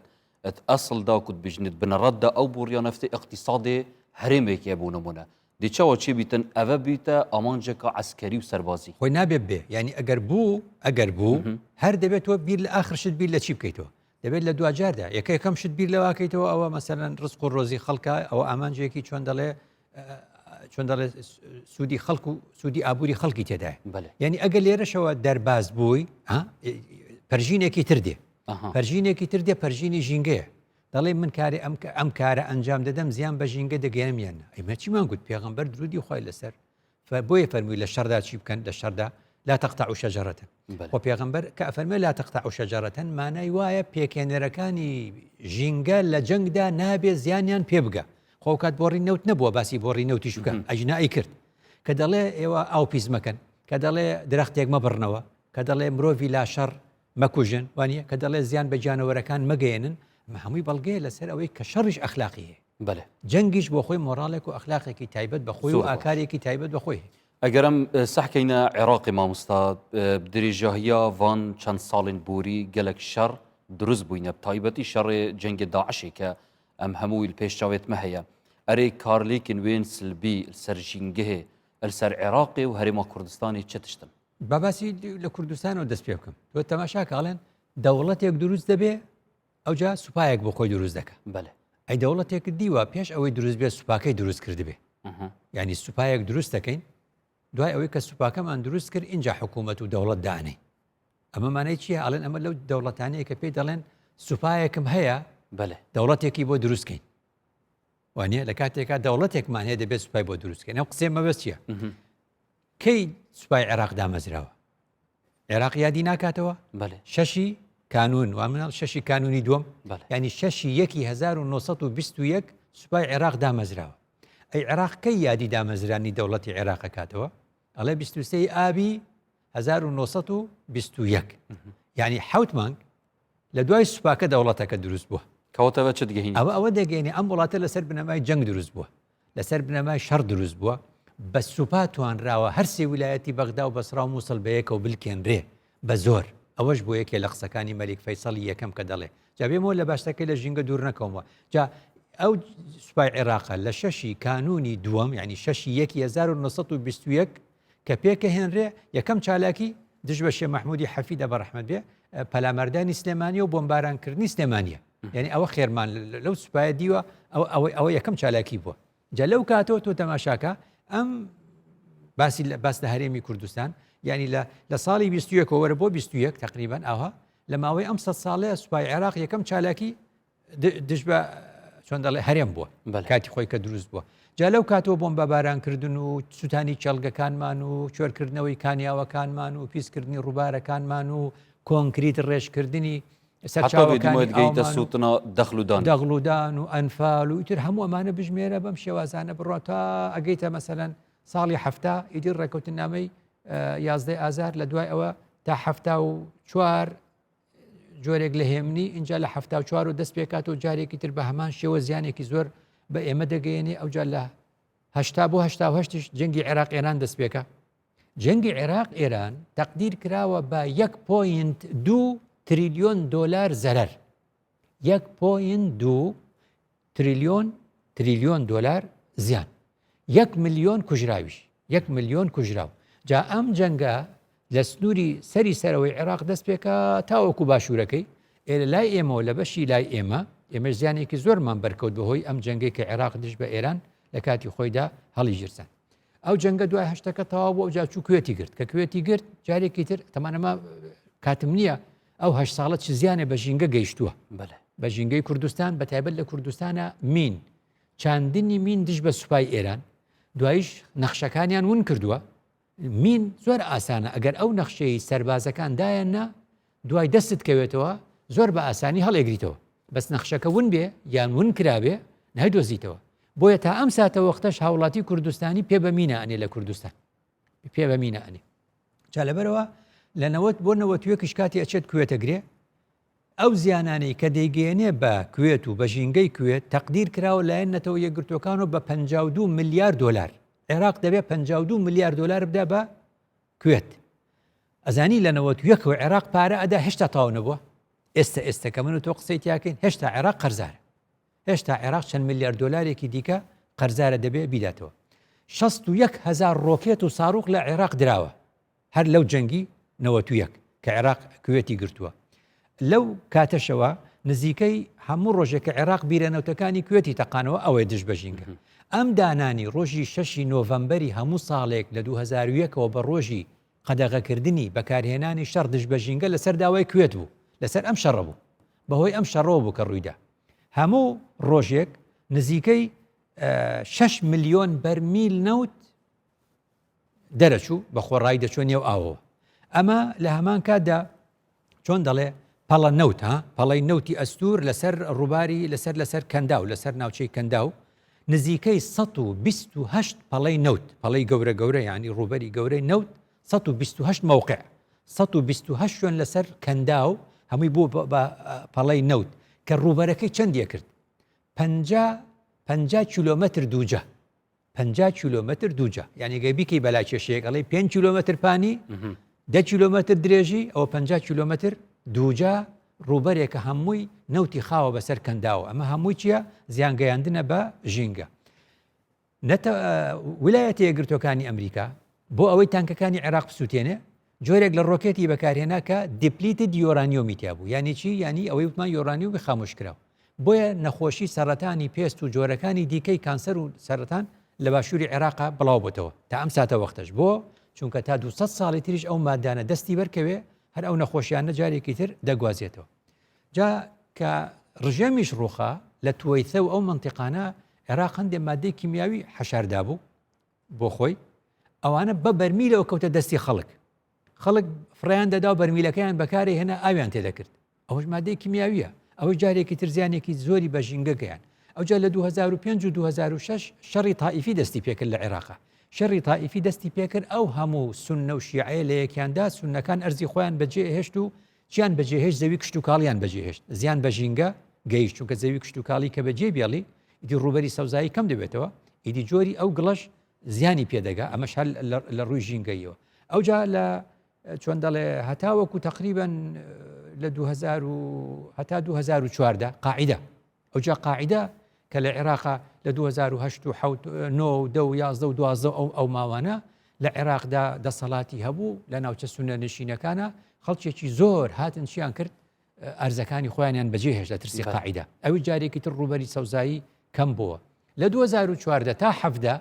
أصل دا كنت بجند بنرد أو بوريا نفتي اقتصادي هرمك يبونمونه دي چاو چی بیتن اوه بیتا آمانجکا عسکری و سربازی خۆی نابێت بێ ینی ئەگەر بوو هەر دەبێتەوە بیر لە ئاخرشت بیر لە چی بکەیتەوە دەبێت لە دوجاردا یەکەم شت بیر لەواکەیتەوە ئەوە مەسەرەن ڕزق و ڕۆزی خەڵکە ئەوە ئامانجێکی چۆن دەڵێ سوودی خەڵک و سوودی ئابووری خەڵکی تێدایە ینی ئەگەر لێرەشەوە دەرباز بووی پەرژینێکی تر دێ پەرژینێکی تر دێ پەرژینی ژینگەیە دەڵێ من کاری ئەم کارە ئەنجام دەدەم زیان بە ژینگە دەگەێنمیانە ئەمە چیمان گوت پێغەمبەر درودی خۆی لەسەر بۆیە فەرمووی لە شەردا چی بکەن لە شەردا لا تقطعوا شجرة خۆ پێغەمبەر کە ئەفەرمێ لا تقطعوا شجرة مانای وایە پێکێنەرەکانی ژینگە لە جەنگدا نابێ زیانیان پێ بگە خۆ کات بۆڕی نەوت نەبووە باسی بۆڕی نەوتیش بکەن ئەجنایی کرد کە دەڵێ ئێوە ئاو پیس مەکەن کە دەڵێ درەختێک مەبڕنەوە کە دەڵێ مرۆڤی لاشەڕ مەکوژن وانە کە دەڵێ زیان بە جانەوەرەکان مەگەێنن هەمووی بەڵگەیە لەسەر ئەوەی کە شەڕیش ئەخلاقیە جەنگیش بۆ خۆی مۆراڵێک و ئەخلاقێکی تایبەت بە خۆی و ئاکارێکی تایبەت بە خۆی ئەگەرم سەحکەینە عێراقی مامۆستا درێژاهیا وان چەند ساڵین بوری گەلک شەڕ دروست بووینە تایبەتی شەڕێ جەنگی داعشێ کە ئەم هەمووی پێشچاوێتمە هەیە ئەرێ کارلێکن وێن سلبی سەر ژینگەهێ سەر عێراقی و هەرێما کوردستانی چ تشتن باباسی لە کوردستانەوە دەست پێ بکەم تۆ تەماشاکەڵێن دەوڵەتێک دروست دەبێ ئەوجا سوپایەک بۆ خۆی دروست دەکە ئەی دەوڵەتێک دیوە پێش ئەوەی دروست بێت سوپاکەی دروست کردبێ ینی سوپایەک دروست دەکەین دوای ئەوەی کە سوپاکەمان دروست کرد اینجا حکوومەت و دەوڵەت دانەی ئەمە مانای چیە ئاڵێن ئەمە لەو دەوڵەتانەیە کە پێی دەڵێن سوپایەکم هەیە دەوڵەتێکی بۆ دروستکەین وانە لە کاتێکا دەوڵەتێکمان هەیە دەبێت سوپای بۆ دروستکەین ئەو قسێ مەبەست چییە کەی سوپای عێراق دامەزراوە عێراق یادی ناکاتەوە شەشی کانون و مناڵ شەشی کانونی دووەم ینی شەشی یەکی 1920 سوپای عێراق دامەزراوە ئەی عێراق کەی یادی دامەزرانی دەوڵەتی عێراق کاتەوە ئەڵێ 23 ئابی 1920 ینی حوت مانگ لە دوای سوپاکە دەوڵەتەکە دروست بووە کەوتەوە چ دگەین ئەوە دەگەینی ئەم وڵاتە لەسەر بنەمای جەنگ دروست بووە لەسەر بنەمای شەڕ دروست بووە بە سوپا توانراوە هەرسێ ویلایەتی بەغدا و بەسرا و مووسڵ بەیەکە و بلکێنرێ بە زۆر ئەوەش بۆ یەکێ لە قسەکانی مەلیک فەیسەڵی یەکەم کە دەڵێ جا بێمەوە لە باشتەکەی لە ژینگە دوور نەکەمەوە جا ئەو سوپای عێراقە لە شەشی کانونی دووەم یعنی شەشی یەکی 1920 کە پێکە هێنرێ یەکەم چالاکی دژ بە شێ مەحموودی حەفیدە بەڕەحمەت بێ پەلامەردانی سلێمانیە و بۆمبارانکردنی سلێمانیە یعنی ئەوە خێرمان لەو سوپایە دیوە ئەوە یەکەم چالاکی بووە جا لەو کاتەوە تۆ تەماشاکە ئەم باس لە هەرێمی کوردستان ینی لە ساڵی 21 وەرە بۆ 21 تقریبا ئەوها لە ماوەی ئەم 100 ساڵەیە سوپای عێراق یەکەم چالاکی دژ بە چۆن دەڵێ هەرێم بووە کاتی خۆی کە دروست بووە جا لەو کاتەوە بۆمبەبارانکردن و سووتانی چەڵگەکانمان و چۆرکردنەوەی کانیاوەکانمان و پیسکردنی ڕووبارەکانمان و کۆنکریت ڕێژکردنی سەرچاوەکانی سووتنە دەغڵودان و ئەنفال و ئیتر هەموو ئەمانە بژمێرە بەم شێوازانە بڕۆ تا ئەگەیتە مەسەلەن ساڵی هەفتا ئیدی ڕێکەوتنامەی 11 ئازار لە دوای ئەوە تا 74 جۆرێک لە هێمنی اینجا لە 74 و دەست پێکات و جارێکی تر بە هەمان شێوە زیانێکی زۆر بە ئێمە دەگەیەنێ ئەوجا لە 80 بۆ 88 جەنگی عێراق ئێران دەست پێکە جەنگی عێراق ئێران تەقدیر کراوە بە 1.2 تریلیۆن دۆلار زەرەر 1.2 تریلیۆن دۆلار زیان 1 ملیۆن کوژراویش 1 ملیۆن کوژراو جا ئەم جەنگە لە سنووری سەری سەرەوەی عێراق دەست پێکە تاوەکو باشوورەکەی ئێرە لای ئێمەوە لە بەشی لای ئێمە زیانێکی زۆرمان بەرکەوت بەهۆی ئەم جەنگەی کە عێراق دژ بە ئێران لە کاتی خۆیدا هەڵی ژیرسان ئەو جەنگە دوای هەشتەکە تەواو بووە جا چوو کوێتی گرت کە کوێتی گرت جارێکی تر تەمانەمە کاتم نییە ئەو 8 ساڵە چ زیانێ بە ژینگە گەیشتووە بە ژینگەی کوردستان بە تایبەت لە کوردستانە مین چاندنی مین دژ بە سوپای ئێران دوایش نەخشەکانیان ون کردووە مین زۆر ئاسانە ئەگەر ئەو نەخشەی سەربازەکان دایەننا دوای دەستت کەوێتەوە زۆر بە ئاسانی هەڵێگریتەوە بەس نەخشەکە ون بێ یان ون کرابێ نایدۆزیتەوە بۆیە تا ئەم ساتە وەختەش هاوڵاتی کوردستانی پێ بە مینە ئەنێ لە کوردستان پێ بە مینە ئەنێ جا لەبەرەوە لە 90 بۆ 91 کاتی ئەچێت کوێتەگرێ ئەو زیانانەی کە دەیگەێنێ بە کوێت و بە ژینگەی کوێت تەقدیر کراوە لایەنەتەوە یەکگرتوەکانەوە بە 52 ملیار دۆلار عێراق دەبێت 52 ملیار دۆلار بدا بە کوێت ئەزانی لە 91 عێراق پارە ئەدا هێشتا تاو نەبووە ئێستا کە من و تۆ قسەی تیاکەین هێشتا عێراق قەرزارە، هێشتا عێراق چەند میلیارد دۆلارێکی دیکە قەرزارە دەبێ بیداتەوە. 61,000 ڕۆکێت و ساڕوق لە عێراق دراوە هەر لەو جەنگی 91 کە عێراق کوێتی گرتووە. لەو کاتەشەوە نزیکەی هەموو ڕۆژێک کە عێراق بیرەنەوتەکانی کوێتی تەقانەوە ئەوەی دژ بەژینگە. ئەم دانانی ڕۆژی 6 نۆڤەمبەری هەموو ساڵێک لە 2001ەوە بە ڕۆژی قەدەغەکردنی بەکارهێنانی شەڕ دژ بەژینگە لەسەر داوای کوێت بوو، لەسەر ئەم شەڕە بوو، بەهۆی ئەم شەڕەوە بوو کە ڕوویدا. هەموو ڕۆژێک نزیکەی 6 ملیۆن بەرمیل نەوت دەرەچوو بە خۆڕایی دەچوە نێو ئاوەوە. ئەمە لە هەمان کاتدا چۆن دەڵێ پەڵە نەوت پەڵەی نەوتی ئەستور لەسەر ڕووباری لەسەر کەنداو لەسەر ناوچەی کەنداو نزیکەی 128 پەڵەی نەوت، پەڵەی گەورە یعنی ڕووبەری گەورەی نەوت 128 مووقع 128 شوێن لەسەر کەنداو هەمووی بوو بە پەڵەی نەوت کە ڕووبەرەکەی چەندیە کرد 50 کیلۆمەتر دووجە 50 کیلۆمەتر دووجە، یعنی گەی بیکەی بەلای کێشەیەک ئەڵێ 5 کیلۆمەتر پانی 10 کیلۆمەتر درێژی ئەوە 50 کیلۆمەتر دووجە ڕووبەرێکە هەمووی نەوتی خاوە بەسەر کەنداوە. ئەمە هەمووی چییە؟ زیانگەیاندنە بە ژینگە. ویلایەتە یەکگرتوەکانی ئەمریکا بۆ ئەوەی تانکەکانی عێراق بسووتێنێ جۆرێک لە ڕۆکێتی بەکارهێنا کە دیپلیتد یۆرانیۆمی تیا بوو. یعنی چی؟ یعنی ئەوەی وتمان یۆرانیۆمی خامۆش کراوە. بۆیە نەخۆشی سەرەتانی پێست و جۆرەکانی دیکەی کانسەر و سەرەتان لە باشووری عێراقا بڵاو بۆتەوە تا ئەم ساتە وەختەش بۆ چونکە تا 200 ساڵی تریش ئەو مادانە دەستی بەرکەوێ هەر ئەو نەخۆشیانە جارێکی تر دەگوازێتەوە. جا کە ڕژێمیش ڕووخا لە تووەیتە و ئەو منتیقانە عێراق هەندێک مادەی کیمیاوی حەشاردا بوو بۆ خۆی، ئەوانە بە بەرمیلەوە کەوتە دەستی خەڵک فڕیان دەدا و بەرمیلەکەیان بەکاری هێنا ئاویان تێدەکرد. ئەوەش مادەی کیمیاویە، ئەوەی جارێکی تر زیانێکی زۆری بە ژینگەکەیان. ئەوجا لە 2005 و 2006 شەڕی تائیفی دەستی پێکرد لە عێراقا. شەڕی تائیفی دەستی پێکرد ئەو هەموو سونە و شیعەیە لە یەکیاندا سونەکان ئەرزی خۆیان بەجێهێشت و چیان بەجێهێشت زەوی کشت و کاڵیان بەجێهێشت، زیان بە ژینگە گەیشت چونکە زەوی کشت و کاڵی کە بەجێ بێڵی ئیدی ڕووبەری سەوزایی کەم دەبێتەوە، ئیدی جۆری ئەو گڵەش زیانی پێدەگا، ئەمەش هەل لە ڕووی ژینگەیەوە. ئەوجا لە چۆن دەڵێ هەتاوەکو تقریبەن لە 2000 هەتا 2014 قاعدە ئەوجا قاعدە کە لە عێراقا لە 2008 و 9 و 11 و 12 ئەو ماوانە لە عێراقدا دەسەڵاتی هەبوو لە ناوچە سونە نشینەکانە خەڵکێکی زۆر هاتن چیان کرد ئەرزەکانی خۆیانیان بەجێهێشت لە ترسی قاعدە. ئەوی جارێکی تر ڕووبەری سەوزایی کەم بووە. لە 2014 تا 17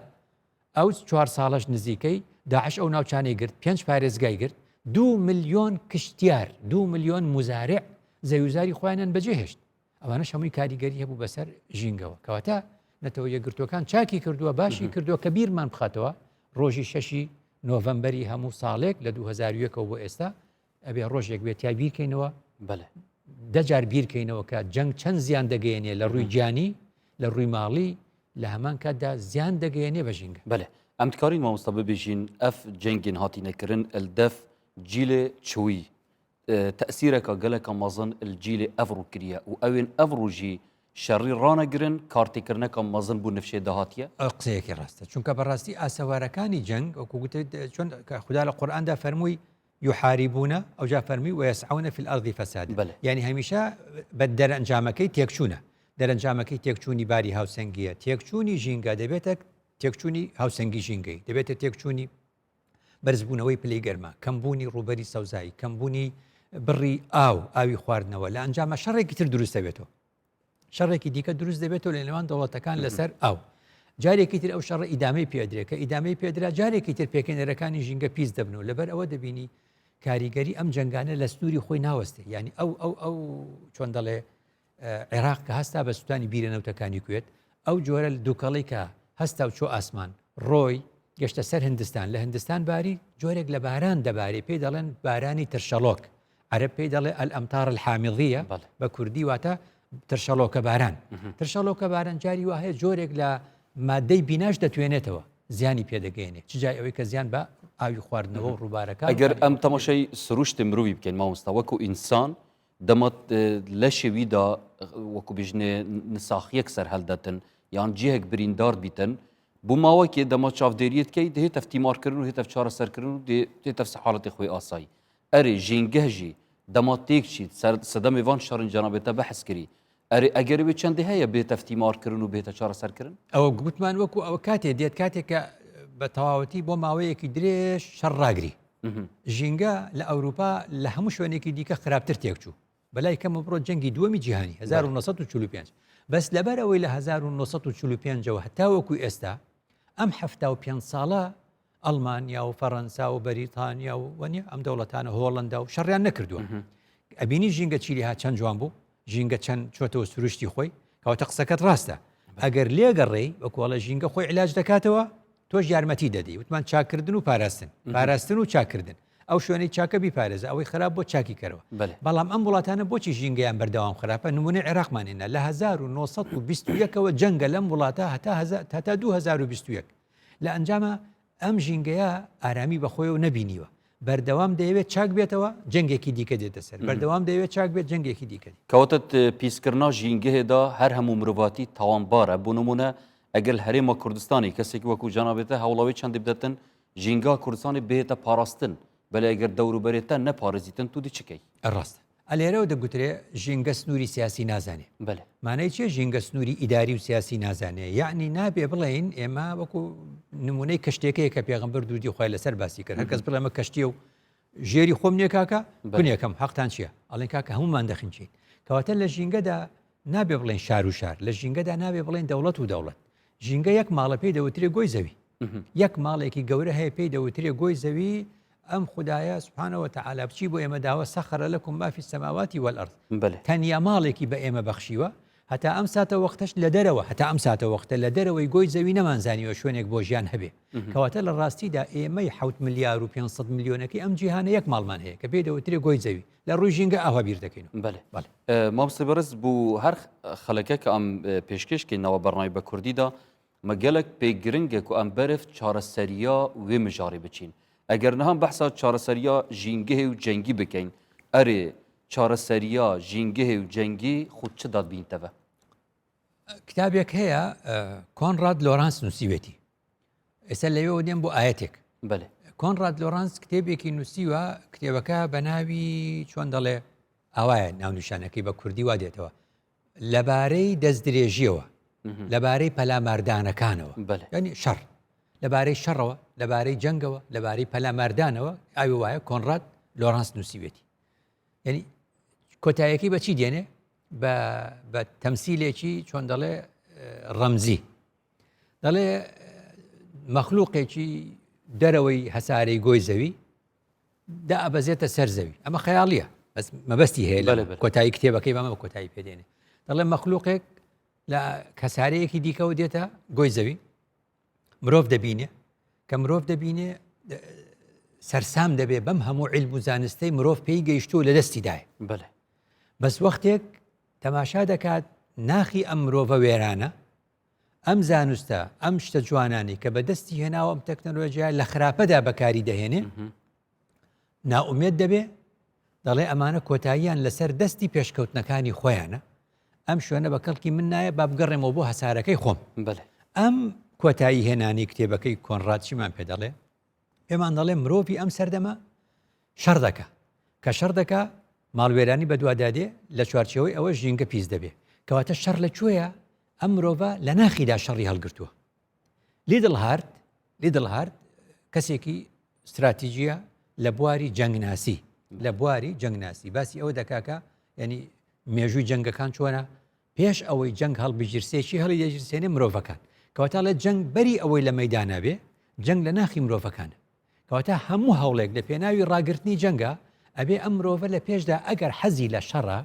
ئەو 4 ساڵەش نزیکەی داعش ئەو ناوچانەی گرت 5 پارێزگای گرت 2 ملیۆن کشتیار 2 ملیۆن مزارع زەویزاری خۆیانیان بەجێهێشت. ئەوانە هەمووی کاریگەری هەبوو بەسەر ژینگەوە کەواتە نەتەوە یەکگرتوەکان چاکی کردووە باشی کردووە کە بیرمان بخاتەوە ڕۆژی 6 نۆڤەمبەری هەموو ساڵێک لە 2001ەوە بۆ ئێستا ئەبێ ڕۆژێک بێت یا بیرکەینەوە بەڵێ دەجار بیرکەینەوە کە جەنگ چەند زیان دەگەیەنێ لە ڕووی گیانی لە ڕووی ماڵی لە هەمان کاتدا زیان دەگەیەنێ بە ژینگە. بەڵێ ئەم تکارین مامۆستا ببێژین ئەف جەنگین هاتینەکردن ئەلدەف جیلێ چووی تأثیرێکە گەلێکە مەزن الجیلێ ئەڤڕوو کریە و ئەوێن ئەڤڕوژی شەڕی ڕانەگرن کارتێکردنەکە مەزن بوو نفشێ داهاتیە. قسەیەکی ڕاستە چونکە بەڕاستی ئاسەوارەکانی جەنگ وەکو گوتێت چۆن خوددا لە قورئاندا فەرمووی یحاریبونە ئەوجا فەرمی وەیەسعونە فی الأرض فەسادا. یعنی هەمیشە بە دەرەنجامەکەی تێکچوونە، دەرەنجامەکەی تێکچوونی باری هاوسەنگیە، تێکچوونی ژینگە دەبێتە تێکچوونی هاوسەنگی ژینگەی، دەبێتە تێکچوونی بەرزبوونەوەی پلەی گەرمە، کەمبوونی ڕووبەری سەوزایی، کەمبوونی بڕی ئاوی خواردنەوە، لە ئەنجامە شەڕێکی تر دروست دەبێتەوە، شەڕێکی دیکە دروست دەبێتەوە لە نێوان دەوڵەتەکان لەسەر ئاو. جارێکی تر ئەو شەڕە ئیدامەی پێدرێت کە ئیدامەی پێدرا جارێکی تر پێکەنەرەکانی ژینگە پیس دەبنەوە، لەبەر ئەوە دەبینی کاریگەری ئەم جەنگانە لە سنووری خۆی ناوەستێ. یعنی ئەو چۆن دەڵێ عێراق کە هەستا بە سووتانی بیرەنەوتەکانی کوێت، ئەو جۆرە دووکەڵی کە هەستا و چۆ ئاسمان ڕۆی گەشتە سەر هندستان، لە هندستان باری جۆرێک لە باران دەبارێ، پێی دەڵێن بارانی ترشەلۆک، عەرەب پێی دەڵێ ئەلئەمتار الحامضیە بە کوردی واتە ترشەلۆکە باران. ترشەلۆکە باران جاری وهەیە جۆرێک لە مادەی بیناش دەتوێنێتەوە زیانی پێدەگەێنێت، چجای ئەوەی کە زیان بە ئاوی خواردنەوە و ڕووبارەکە. ئەگەر ئەم تەماشای سروشتی مرۆڤی بکەین مامۆستا وەکو ئینسان دەمەت لە شێویدا وەکو بژنێ نساخیەک سەر هەلدەتن یان جیهێک بریندار بیتن بۆ ماوەیەکێ دەما چاودێریەتکەی دەهێتە تیمارکردن و هێتە چارەسەرکردن و دێتە حاڵەتی خۆی ئاسایی. ئەرێ ژینگەژی دەما تێک چیت سەدەمێڤان شەڕن جەنابێتە بەحث کردی ئەگەر بێت چەندی هەیە بێتە افتیمارکردن و بێتە چارەسەرکردن ئەوە گوتمان وەکو ئەوە کاتێ دێت کاتێککە بە تەواوەتی بۆ ماوەیەکی درێژ شەڕاگری ژینگە لە ئەوروپا لە هەموو شوێنێکی دیکە خراپتر تێکچوو بەلای کەمە بڕۆ جەنگی دووەمی جیهانی 1945 بەس لەبەر ئەوەی لە 1945ەوە هەتا وەکو ئێستا ئەم 75 ساڵە ئەڵمانیا و فەڕەنسا و بەریتانیا و وەنیە ئەم دەوڵەتانە هۆڵندا و شەڕیان نەکردووە ئەبینی ژینگە چیلی ها چەند جوان بوو ژینگە چەند چۆتەوە سروشتی خۆی کەواتە قسەکەت ڕاستە ئەگەر لێگەڕێی وەکوڵە ژینگە خۆی علاج دەکاتەوە تۆش یارمەتی دەدەی وتمان چاکردن و پاراستن و چاکردن ئەو شوێنەی چاکە بیپارێزە ئەوەی خراپ بۆ چاکی کەرەوە بەڵام ئەم وڵاتانە بۆچی ژینگەیان بەردەوام خراپە نمونەی عێراقمانێنە لە 1920ەوە جەنگە لەم وڵاتە هەتا 2021 لە ئەنجامە ئەم ژینگەیە ئارامی بەخۆیەوە نەبینیوە بەردەوام دەیەوێت چاک بێتەوە جەنگێکی دیکە دێتە سەر بەردەوام دەیەوێت چاک بێت جەنگێکی دیکە کەواتت پیسکردنا ژینگەهێدا هەر هەموو مرۆڤاتی تاوانبارە بۆ نمونە ئەگەر هەرێمە کوردستانی کەسێک وەکو جەنابێتە هەوڵەوەی چەندی بدەتن ژینگا کوردستانی بێتە پاراستن بەلێ ئەگەر دەوروبەرێتە نەپارێزیتن تو دی چکەی ڕاستە ئەلێرەوە دەگوترێ ژینگە سنووری سیاسی نازانێ مانای چێ ژینگە سنووری ئیداری و سیاسی نازانێ یعنی نابێ بڵێن ئێمە وەکو نمونەی کەشتێکەیە کە پێغەمبەر دوودی خۆی لەسەر باسی کرد هەر کەس بڵێ ئەمە کەشتیە و ژێری خۆم نییە کاکە بنیەکەم حەقتان چییە ئەڵێن کاکە هەمومان دەخینچین کەواتە لە ژینگەدا نابێ بڵێن شار و شار لە ژینگەدا نابێ بڵێن دەوڵەت و دەوڵەت ژینگە یەک ماڵە پێی دەوترێ گۆی زەوی یەک ماڵێکی گەورە هەیە پێی دەوترێ گۆی زەوی ئەم خدایە سبحانەوە تەعالا بچی بۆ ئێمە داوە سەخەرە لەکم ما فی السەماواتی والئەرض تەنیا ماڵێکی بە ئێمە بەخشیوە هەتا ئەم ساتە وەختەش لە دەرەوە هەتا ئەم ساتە وەختە لە دەرەوەی گۆی زەوی نەمانزانیوە شوێنێک بۆ ژیان هەبێ کەواتە لە ڕاستیدا ئێمەی 7 ملیار و 500 میلیۆنەکەی ئەم جیهانە یەک ماڵمان هەیە کە پێی دەوترێ گۆی زەوی لە ڕووی ژینگە ئاوا بیر دەکەین مامۆستا بەرز بوو هەر خەڵەکە کە ئەم پێشکەشکەینەوە بەڕنامەی بە کوردیدا مەگەلێک پێگرنگێک و ئەم بەرف چارەسەریا وێ مژاری بچین ئەگەر نەهام بەحسا چارەسەریا ژینگەهێ و جەنگی بکەین ئەرێ چارەسەریا ژینگەهێ و جەنگی خود چ دادبینتەوە کتابێک هەیە کۆنڕاد لۆرانس نووسیوێتی ئێستا لەوێەوە دێم بۆ ئاەتێک کۆنڕاد لۆرانس کتێبێکی نووسیوە کتێبەکە بە ناوی چۆن دەڵێ ئاوایە ناونیشانەکەی بە کوردی وا دێتەوە لەبارەی دەستدرێژیەوە لەبارەی پەلاماردانەکانەوە ینی شەڕ لەبارەی شەڕەوە لەبارەی جەنگەوە لەبارەی پەلاماردانەوە ئاوی وایە کۆنڕاد لۆرانس نووسیوێتی یعنی کۆتایەکی بەچی دێنێ بە تەمسیلێکی چۆن دەڵێ ڕەمزی دەڵێ مەخلووقێکی دەرەوەی هەسارەی گۆی زەوی دا ئەبەزێتە سەر زەوی ئەمە خەیاڵیە بەس مەبەستی هەیە کۆتایی کتێبەکەی بەمە بە کۆتایی پێدێنێ دەڵێ مەخلووقێک لە کەسارەیەکی دیکەوە دێتە گۆی زەوی مرۆڤ دەبینێ کە مرۆڤ دەبینێ سەرسام دەبێ بەم هەموو عیلم و زانستەی مرۆڤ پێی گەیشتووە لە دەستیدایە بەس وەختێک تەماشا دەکات ناخی ئەم مرۆڤە وێرانە ئەم زانستە ئەم شتە جوانانی کە بەدەستی هێناوە ئەم تەکنۆلۆژیا لە خراپەدا بەکاری دەهێنێ ناومێت دەبێ دەڵێ ئەمانە کۆتاییان لەسەر دەستی پێشکەوتنەکانی خۆیانە ئەم شوێنە بە کەڵکی من نایە با بگەڕێمەوە بۆ هەسارەکەی خۆم ئەم کۆتایی هێنانی کتێبەکەی کۆنڕاد چیمان پێ دەڵێ پێمان دەڵێ مرۆڤی ئەم سەردەمە شەڕ دەکا کە شەڕ دەکا ماڵوێرانی بەدوادادێ لە چوارچەوەی ئەوە ژینگە پیس دەبێ کەواتە شەڕ لەکوێیە ئەم مرۆڤە لە ناخیدا شەڕی هەڵگرتووە لیدل هارد کەسێکی استراتیژیە لە بواری جەنگناسی باسی ئەوە دەکاکە ینی مێژووی جەنگەکان چۆنە پێش ئەوەی جەنگ هەڵبژیرسێکی هەڵی دەژیرسێنێ مرۆڤەکان کەواتە لە جەنگ بەری ئەوەی لە مەیدانا بێ جەنگ لە ناخی مرۆڤەکانە کەواتە هەموو هەوڵێک لە پێناوی ڕاگررتنی جەنگە ئەبێ ئەم مرۆڤە لە پێشدا ئەگەر حەزی لە شەڕە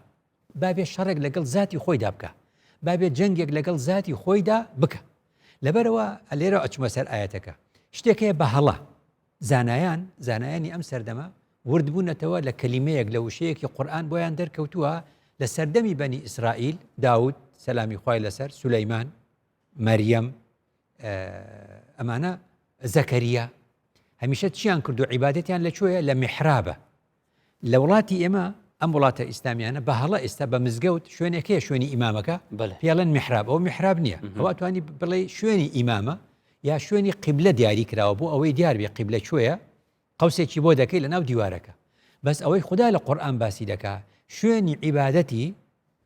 بابێ شەڕێک لەگەڵ ذاتی خۆیدا بکە بابێ جەنگێک لەگەڵ ذاتی خۆیدا بکە لەبەرەوە لێرە ئەچمە سەر ئاەتەکە شتێکەیە بە هەڵا زانایانی ئەم سەردەمە وردبوونەتەوە لە کەلیمەیەک لە وشەیەکی قورئان بۆیان دەرکەوتووە لە سەردەمی بەنی ئیسرائیل داود سەلامی خوای لەسەر سولەیمان مەریەم ئەمانە زەکەریا هەمیشە چیان کردو عیبادەتیان لەکوێیە لە میحرابە لە وڵاتی ئێمە ئەم وڵاتە ئیسلامیانە بە هەڵە ئێستا بە مزگەوت شوێنێکەیە شوێنی ئیمامەکە پێڵەن میحراب ئەو میحراب نییە ئەوە توانی بڵێ شوێنی ئیمامە یا شوێنی قیبلە دیاری کراوە بۆ ئەوەی دیار بێ قیبلە کوێیە قەوسێکی بۆ دەکەی لە ناو دیوارەکە بەس ئەوەی خوددا لە قورئان باسی دەکا شوێنی عیبادەتی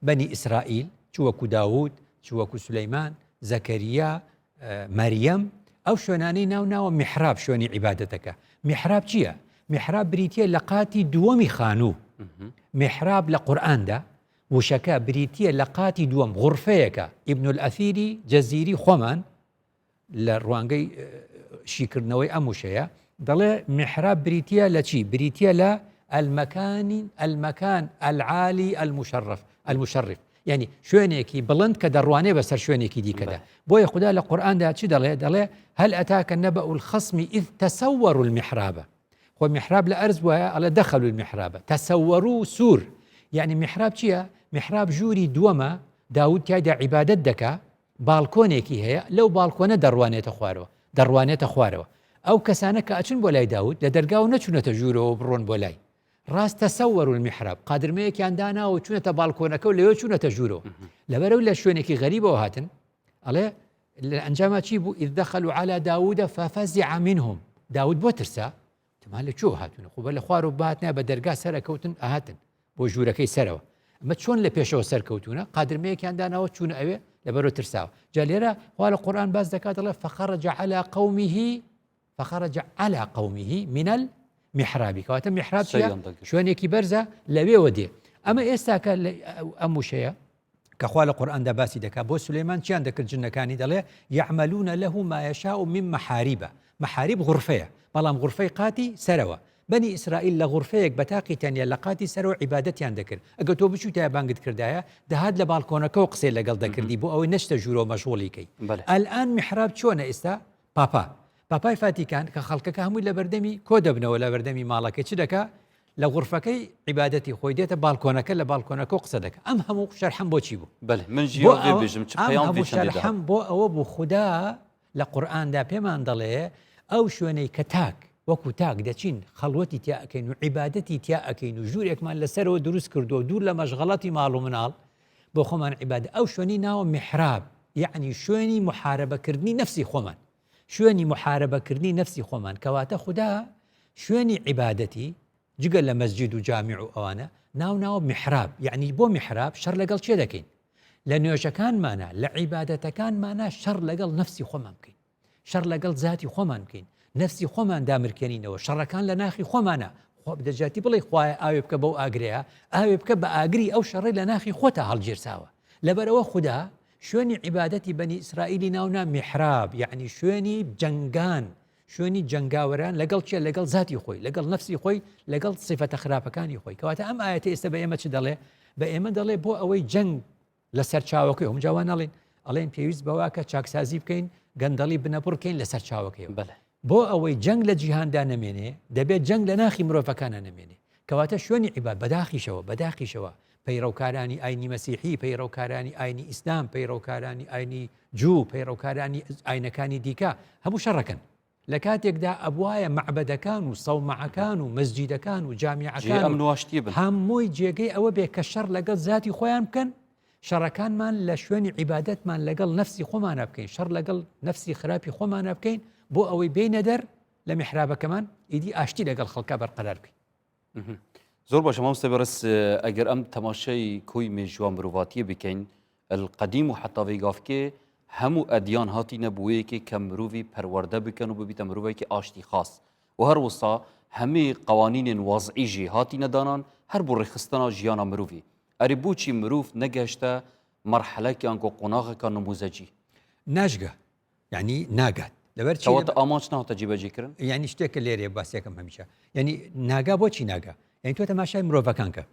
بەنی ئیسرائیل چوەکو داوود چوەکو سولەیمان زەکەریا مەریەم ئەو شوێنانەی ناو میحراب شوێنی عیبادەتەکە میحراب چییە؟ میحراب بریتیە لە قاتی دووەمی خانوو میحراب لە قورئاندا وشەکە بریتیە لە قاتی دووەم غورفەیەکە ئیبن الئەثیری جەزیری خۆمان لە ڕوانگەی شیکردنەوەی ئەم وشەیە دەڵێ میحراب بریتیە لە چی؟ بریتیە لە المەکان العالی المشرف یعنی شوێنێکی بڵند کە دەڕوانێ بەسەر شوێنێکی دیکەدا بۆیە خوددا لە قورئاندا چی دەڵێ هەل ئەتاکە نەبەء الخەصم إذ تەسەوەروا المحراب خۆ میحراب لە ئەرز وایە ئەڵێ دەخەلوا المحراب تەسەوەروا سوور یعنی میحراب چییە؟ میحراب ژووری دووەمە داوود تایدا عیبادەت دەکا باڵکۆنێکی هەیە لەو باڵکۆنە دەڕوانێتە خوارەوە ئەو کەسانە کە ئەچن بۆ لای داوود لە دەرگاو نەچوونەتە ژوورەوە بڕۆن بۆ لای ڕاست تەسەوەروا المحراب قادرمەیەکیان داناوە چوونەتە باڵکۆنەکە و لەوێ چوونەتە ژوورەوە لەبەرەو لە شوێنێکی غەریبەوە هاتن ئەڵێ لە ئەنجاما چی بوو؟ إذ دخلوا على داوود ففزع منهم داوود بۆ ترسا تەمان لە چۆ هاتوونە خۆ بە لە خوار و باتنە بە دەرگا سەرەکەوتن ئاهاتن بۆ ژوورەکەی سەرەوە ئەمە چۆن لە پێشەوە سەرکەوتونە قادرمەیەکیان داناوە چوونە ئەوێ لەبەرەوە ترساوە جا لێرە خوا لە قورئان باس دەکات دەڵێ فخرج على قومه من المحراب کەواتە میحراب چییە؟ شوێنێکی بەرزە لەوێوە دێ ئەمە ئێستا کە ئەم وشەیە کە خوا لە قورئاندا باسی دەکات بۆ سولەیمان چیان دەکرد جنەکانی دەڵێ يعملون له ما يشاء من محاريب غورفەیە بەڵام غورفەی قاتی سەرەوە بنی ئیسرائیل لە غورفەیەک بەتاقی تەنیا لە قاتی سەرەوە عیبادەتیان دەکرد ئەگە تۆ بچووتە بانگت کردایە دەهات لە باڵکۆنەکەەوە قسەی لەگەڵ دەکردی بۆ ئەوەی نەچتە ژوورەوە مەشغوڵیکەی ئەلئان میحراب چۆنە ئێستا پاپای فاتیکان کە خەڵکەکە هەمووی لە بەردەمی کۆ دەبنەوە لە بەردەمی ماڵەکەی چ دەکا لە غورفەکەی عیبادەتی خۆی دێتە باڵکۆنەکە لە باڵکۆنەکە قسە دەکە ئەم هەموو شەرحەم بۆچی بوو؟ من ژیۆ شەرحەم بۆ ئەوە بوو خوددا لە قورئاندا پێمان دەڵێ ئەو شوێنەی کە تاک وەکو تاک دەچین خەڵوەتی تیا ئەکەین و عیبادەتی تیا ئەکەین و ژوورێکمان لەسەرەوە دروست کردو دوور لە مەشغەڵەتی ماڵ و مناڵ بۆ خۆمان عیبادە ئەو شوێنی ناوە میحراب یعنی شوێنی محارەبەکردنی نەفسی خۆمان شوێنی محارەبەکردنی نەفسی خۆمان کەواتە خوددا شوێنی عیبادەتی جگە لە مەسجید و جامیع و ئەوانە ناو میحراب یعنی بۆ میحراب شەڕ لەگەڵ چێ دەکەین لە نوێژەکانمانە لە عیبادەتەکانمانە شەڕ لەگەڵ نەفسی خۆمان بکەین شەڕ لەگەڵ ذاتی خۆمان بکەین نفسی خۆمان دامرکەنینەوە شەڕەکان لە ناخی خۆمانە خۆ دەجاتی بڵێ خوایە ئاوێ بکە بەو ئاگرەیە ئاوێ بکە بە ئاگری ئەو شەڕی لە ناخی خۆتە هەڵگیرساوە لەبەرەوە خوددا شوێنی عیبادەتی بەنی ئیسرائیلی ناونا میحراب یعنی شوێنی جەنگان شوێنی جەنگاوەران لەگەڵ چیە لەگەڵ ذاتی خۆی لەگەڵ نفسی خۆی لەگەڵ سیفەتە خراپەکانی خۆی کەواتە ئەم ئاەتە ئێستا بە ئێمە چ دەڵێ بە ئێمە دەڵێ بۆ ئەوەی جەنگ لەسەر چاوەکەی هەم جوان ئەڵێن پێویست بەواکە چاکسازی بکەین گەندەڵی بنەپڕکەین لەسەر چاوەکەی بۆ ئەوەی جەنگ لە جیهاندا نەمێنێ دەبێت جەنگ لە ناخی مرۆڤەکانە نەمێنێ کەواتە شوێنی عیباد بەداخیشەوە پەیڕەوکارانی ئاینی مەسیحی پەیڕەوکارانی ئاینی ئیسلام پەیڕەوکارانی ئاینی جوو پەیڕەوکارانی ئاینەکانی دیکە هەموو شەڕەکەن لە کاتێکدا ئەبوایە معبەدەکان و سەومەعەکان و مەسجیدەکان و جامیعەکان هەمووی جێگەی ئەوە بێ کە شەڕ لەگەڵ ذاتی خۆیان بکەن شەڕەکانمان لە شوێنی عیبادەتمان لەگەڵ نەفسی خۆمانە بکەین شەڕ لەگەڵ نەفسی خراپی خۆمانە بکەین بۆ ئەوەی بینە دەر لە میحرابەکەمان ئیدی ئاشتی لەگەڵ خەڵکە بەرقەرار بکەین زۆر باشە مامۆستا بەڕێز ئەگەر ئەم تەماشای کۆی مێژوان مرۆڤاتیە بکەین القدیم و حتا vêgavkê hemû ئەدیان هاتینە بووەیەکێ کە مرۆڤی پەروەردە بکەن و ببیتە مرۆڤێکی ئاشتی خاص و هەر وستا هەمێ قوانینên وەزعی jî هاتینە دانان هەر بۆ ڕێخستنا ژیانە مرۆڤی ئەرێ بۆچی مرۆڤ نەگەشتە مەرحەلەکیان کۆ قۆناغێکە نموزەجی ناژگە یعنی ناگات لەبەرچەوەتە ئامانج ناوەتە جێبەجێکردن یعنی شتێکە لێرێ باسیەکەم هەمیشە یعنی ناگا بۆچی ناگا یعنی تۆ تەماشای مرۆڤەکان کە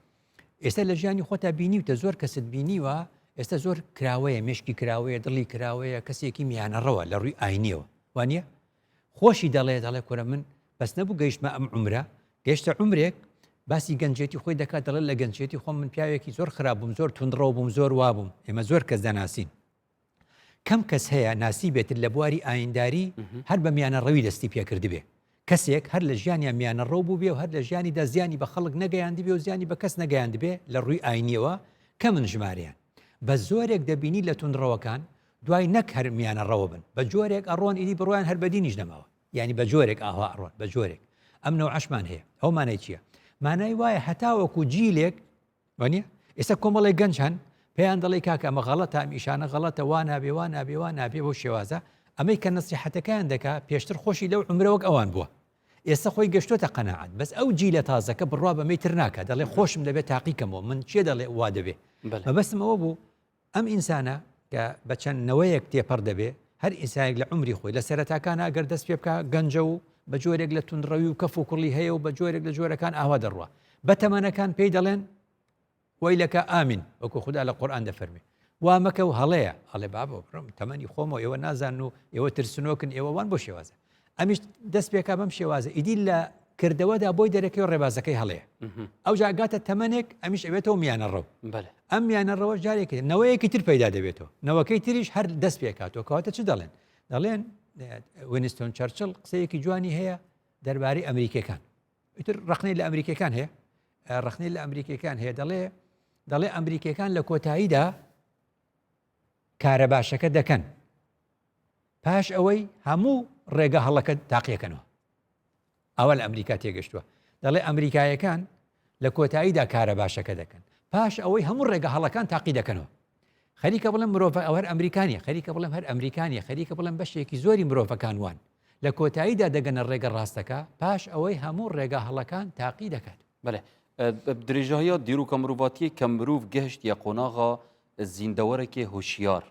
ئێستا لە ژیانی خۆتا بینیوتە زۆر کەست بینیوە ئێستا زۆر کراوەیە مشکی کراوەیە دڵی کراوەیە کەسێکی میانەڕەوە لە ڕووی ئاینیەوە وانە خۆشی دەڵێ کوڕە من بەس نەبوو گەیشتمە ئەم عمرە گەیشتە عمرێک باسی گەنجێتی خۆی دەکات دەڵێت لە گەنجێتی خۆم من پیاوێکی زۆر خراپ بووم زۆر توندڕەو بووم زۆر وابووم ئێمە زۆر کەس دەناسین کەم کەس هەیە ناسی بێتر لە بواری ئاینداری هەر بە میانەڕەوی دەستی پێکردی بێ کەسێک هەر لە ژیانیان میانەڕەو بوو بێ و هەر لە ژیانیدا زیانی بە خەڵک نەگەیاندی بێ و زیانی بە کەس نەگەیاندی بێ لە ڕووی ئاینیەوە کە من ژمارەیان بە زۆرێک دەبینی لە توندڕەوەکان دوای نەک هەر میانەڕەوە بن بە جۆرێک ئەڕۆن ئیدی بڕۆیان هەر بەدینیش نەماوە یعنی بە جۆرێک ئاوا ئەڕۆن بە جۆرێک ئەم نەوعەشمان هەیە ئەومانەی چییە مانای وایە هەتا وەکو جیلێک وانە ئێستا کۆمەڵی گەنج هەن پێیان دەڵی کاکە ئەمە غەڵەتە ئەم ئیشانە غەڵەتە وا نابێ وا نابێ وا نابێ بۆ شێوازە ئەمەی کە نەسیحەتەکەیان دەکا پێشتر خۆشی لەو عمرە وەک ئەوان بووە ئێستا خۆی گەشتۆتە قەناعەت بەس ئەو جیلە تازەکە بڕوا بەمەی تر ناکە دەڵێ خۆشم دەبێت تاقیکەمەوە من چێ دەڵێ وا دەبێ مەبەستم ئەوە بوو ئەم ئینسانە کە بە چەندنەوەیەک تێپەڕ دەبێ هەر ئینسانێک لە عمری خۆی لە سەرەتاکانە ئەگەر دەست پێ بکە گەنجە و بە جۆرێک لە تونڕەوی و کەف و کوڕی هەیە و بە جۆرێک لە جۆرەکان ئاوا دەڕوە بە تەمەنەکان پێی دەڵێن وەیلەکە ئامین وەکو خوددا لە قورئان دەفەرمێ وا مەکە و هەڵەیە هەڵێ بابە بڕم تەمەنی خۆمەوە ئێوە نازان و ئێوە ترسنۆکن ئێوە وان بۆ شێوازە ئەمیش دەست پێکا بەم شێوازە ئیدی لە کردەوەدا بۆی دەرەکەی و ڕێبازەکەی هەڵەیە ئەو جاگاتە تەمەنێک ئەمیش ئەوێتەوە میانە ڕەو ئەم میانە ڕەوە جارێکی نەوەیەکی تر پەیدا دەبێتەوە نەوەکەی تریش هەر دەست پێکاتەوە کەواتە چ دەڵێن وینستۆن چەرچڵ قسەیەکی جوانی هەیە دەربارەی ئەمریکیەکان ئیتر ڕخنەی لە ئەمریکیەکان هەیە ڕخنەی لە ئەمریکیەکان هەیە دەڵێ ئەمریکیەکان لە کۆتاییدا کارە باشەکە دەکەن پاش ئەوەی هەموو ڕێگە هەڵەکە تاقیەکەنەوە ئەوە لە ئەمریکا تێگەشتووە دەڵێ ئەمریکایەکان لە کۆتاییدا کارە باشەکە دەکەن پاش ئەوەی هەموو ڕێگە هەڵەکان تاقی دەکەنەوە خەریکە بڵێم مرۆڤ ئەوە ئەمریکانیە خەریکە بڵێم هەر ئەمریکانیە خەریکە بڵێم بەشێکی زۆری مرۆڤەکان وان لە کۆتاییدا دەگەنە ڕێگە ڕاستەکە پاش ئەوەی هەموو ڕێگە هەڵەکان تاقی دەکات بەێ درێژەیە دیروکە مرۆڤاتیە کە مرۆڤ گەهشت یا قۆناغا زیندەوەرەێ هوشیار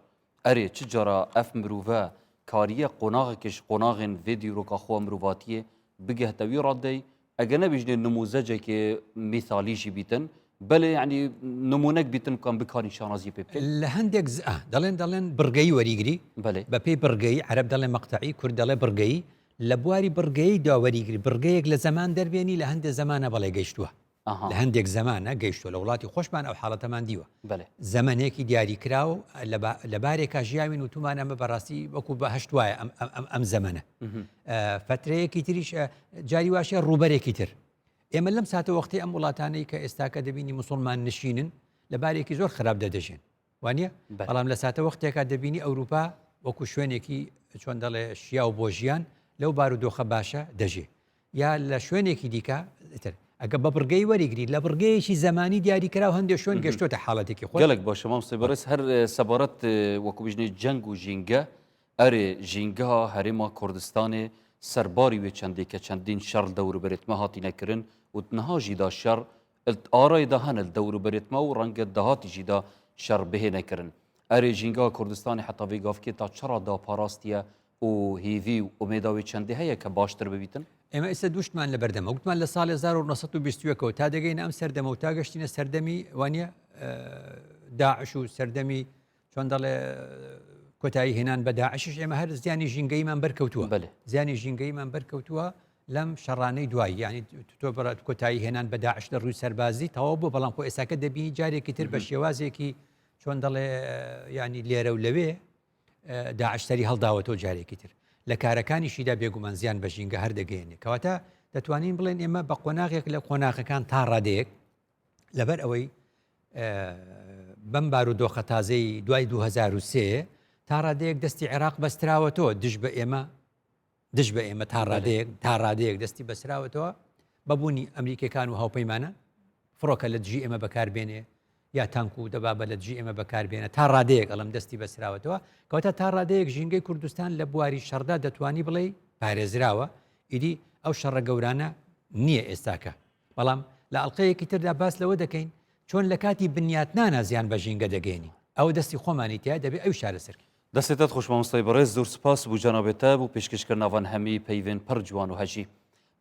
ئەرێ چ جارە ئەف مرۆڤە کاریە قۆناغێکش قۆناغێن vê دیروکە خۆ مرۆڤاتیە بگەهتەوی ڕادەی ئەگە نەبیژنێ نموزەجێکێ میثالیژی بیتن بەێ ینی نمونەك بیتن بکەم بکاری شانازی پێ لە هەندێک دەڵێن بڕگەی وەریگری بە پێی بڕگەی عەرەب دەڵێ مەقتەعی کورد دەڵێ بڕگەی لە بواری بڕگەی داوەریگری بڕگەیەک لە زەمان دەربێنی لە هەندێک زەمانە بەڵێ گەیشتووە لە هەندێک زەمانە گەیشتووە لە وڵاتی خۆشمان ئەو حاڵەتەمان دیوە زەمانێکی دیاریکرا و لە بارێکا ژیاوین و تومان ئەمە بەڕاستی وەکو بە هەشت وایە ئەم زەمانە فترەیەکی تریش جاری واشە ڕوبەرێکی تر ئێمە لەم ساتە وەختی ئەم وڵاتانەی کە ئێستاکە دەبینی مسلمان نشینن لە بارێکی زۆر خراپ دەدەژێن وانە بەڵام لە ساتە وەختێکا دەبینی ئەوروپا وەکو شوێنێکی چۆن دەڵێ شیا و بۆ ژیان لەو بارودۆخە باشە دەژێ یا لە شوێنێکی دیکە ئەگە بە بڕگەی وەریگری لە بڕگەیەکی زمانی دیاریکرا و هەندێک شوێن گەشتۆتە حاڵەتێکی خۆ گەلک باشە مام سێبەرز هەر سەبارەت وەکو بژنێ جەنگ و ژینگە ئەرێ ژینگەها هەرێما کوردستانê سەرباری وێ چەندێکە چەندین شەڕ دەوروبەرێتمە هاتی نەکردن و نەهاژیدا شەڕ ئارایدا هەنە دەوروبەرێتمە و ڕەنگە داهاتیژیدا شەڕ بهێ نەکردن ئەرێ ژینگەها کوردستانی حتا vêgavkê تا چڕا داپاراستیە و هیڤی و ئومێداوی چەندێ هەیە کە باشتر ببیتن ئێمە ئێستا دوشتمان لە بەردەمە وتمان لە ساڵی 1920ەوە تا دەگەین ئەم سەردەمە و تا گەشتینە سەردەمی وانە داعش و سەردەمی چۆن دەڵێ کۆتایی هێنان بە داعشش ئێمە هەر زیانی ژینگەیمان بەرکەوتووە زیانی ژینگەیمان بەرکەوتووە لەم شەڕانەی دوایی یعنی تۆ بەڕات کۆتایی هێنان بە داعش لە ڕووی سەربازی تەواو بۆ بەڵام خۆ ئێساکە دەبینی جارێکی تر بە شێوازێکی چۆن دەڵێ ینی لێرە و لەوێ داعش سەری هەڵداوەتەوە جارێکی تر لە کارەکانیشیدا بێگومان زیان بە ژینگە هەر دەگەێنێ کەواتە دەتوانین بڵێن ئێمە بە قۆناغێک لە قۆناغەکان تا ڕادەیەک لەبەر ئەوەی بەم بارودۆخە تازەی دوای 2003 تا ڕادەیەک دەستی عێراق بەستراوەتەوە دش بە ئێمە تا ڕادەیەک دەستی بەسراوەتەوە بەبوونی ئەمریکەکان و هاوپەیمانە فڕۆکە لە دژی ئێمە بەکاربێنێ یا تانک و دەبابە لە دژی ئێمە بەکاربێنە تا ڕادەیەک ئەڵم دەستی بەسراوەتەوە کەواتە تا ڕادەیەک ژینگەی کوردستان لە بواری شەڕدا دەتوانی بڵێ پارێزراوە ئیدی ئەو شەڕە گەورانە نییە ئێستاکە بەڵام لە ئەڵلقەیەکی تردا باس لەوە دەکەین چۆن لە کاتی بنیاتنانە زیان بە ژینگە دەگەێنی ئەو دەستی خۆمانی تیا دەبێت ئەو شارە سەرکی دەستێتت خۆشمامۆستای بەڕێز زۆر سپاس بوو جانابێتە بوو پێشکەشکردنەوەن هەمی پەیوێن پڕ جوان و هەژی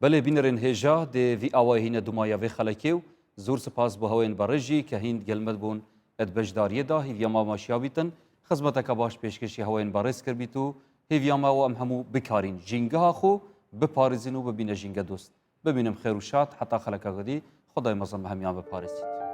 بەلێ بینەرێن هێژا دێڤی ئاوای هینە دومایەوێ خەلەکێ و زۆر سپاس بۆ هەوێن بەڕێژی کە هین گەلمت بوون ئەت بەشداریەدا هیڤیاما ماشیاویتن خزمەتەکە باش پێشکەشی هەوێن بەڕێز کردیت و هیڤیاماوە ئەم هەموو بکارین ژینگەها خۆ بپارێزین و ببینە ژینگە دۆست ببینم خێر و شاد حتا خەلەکە گەدی خدای مەزن بە هەمیان بپارێزیت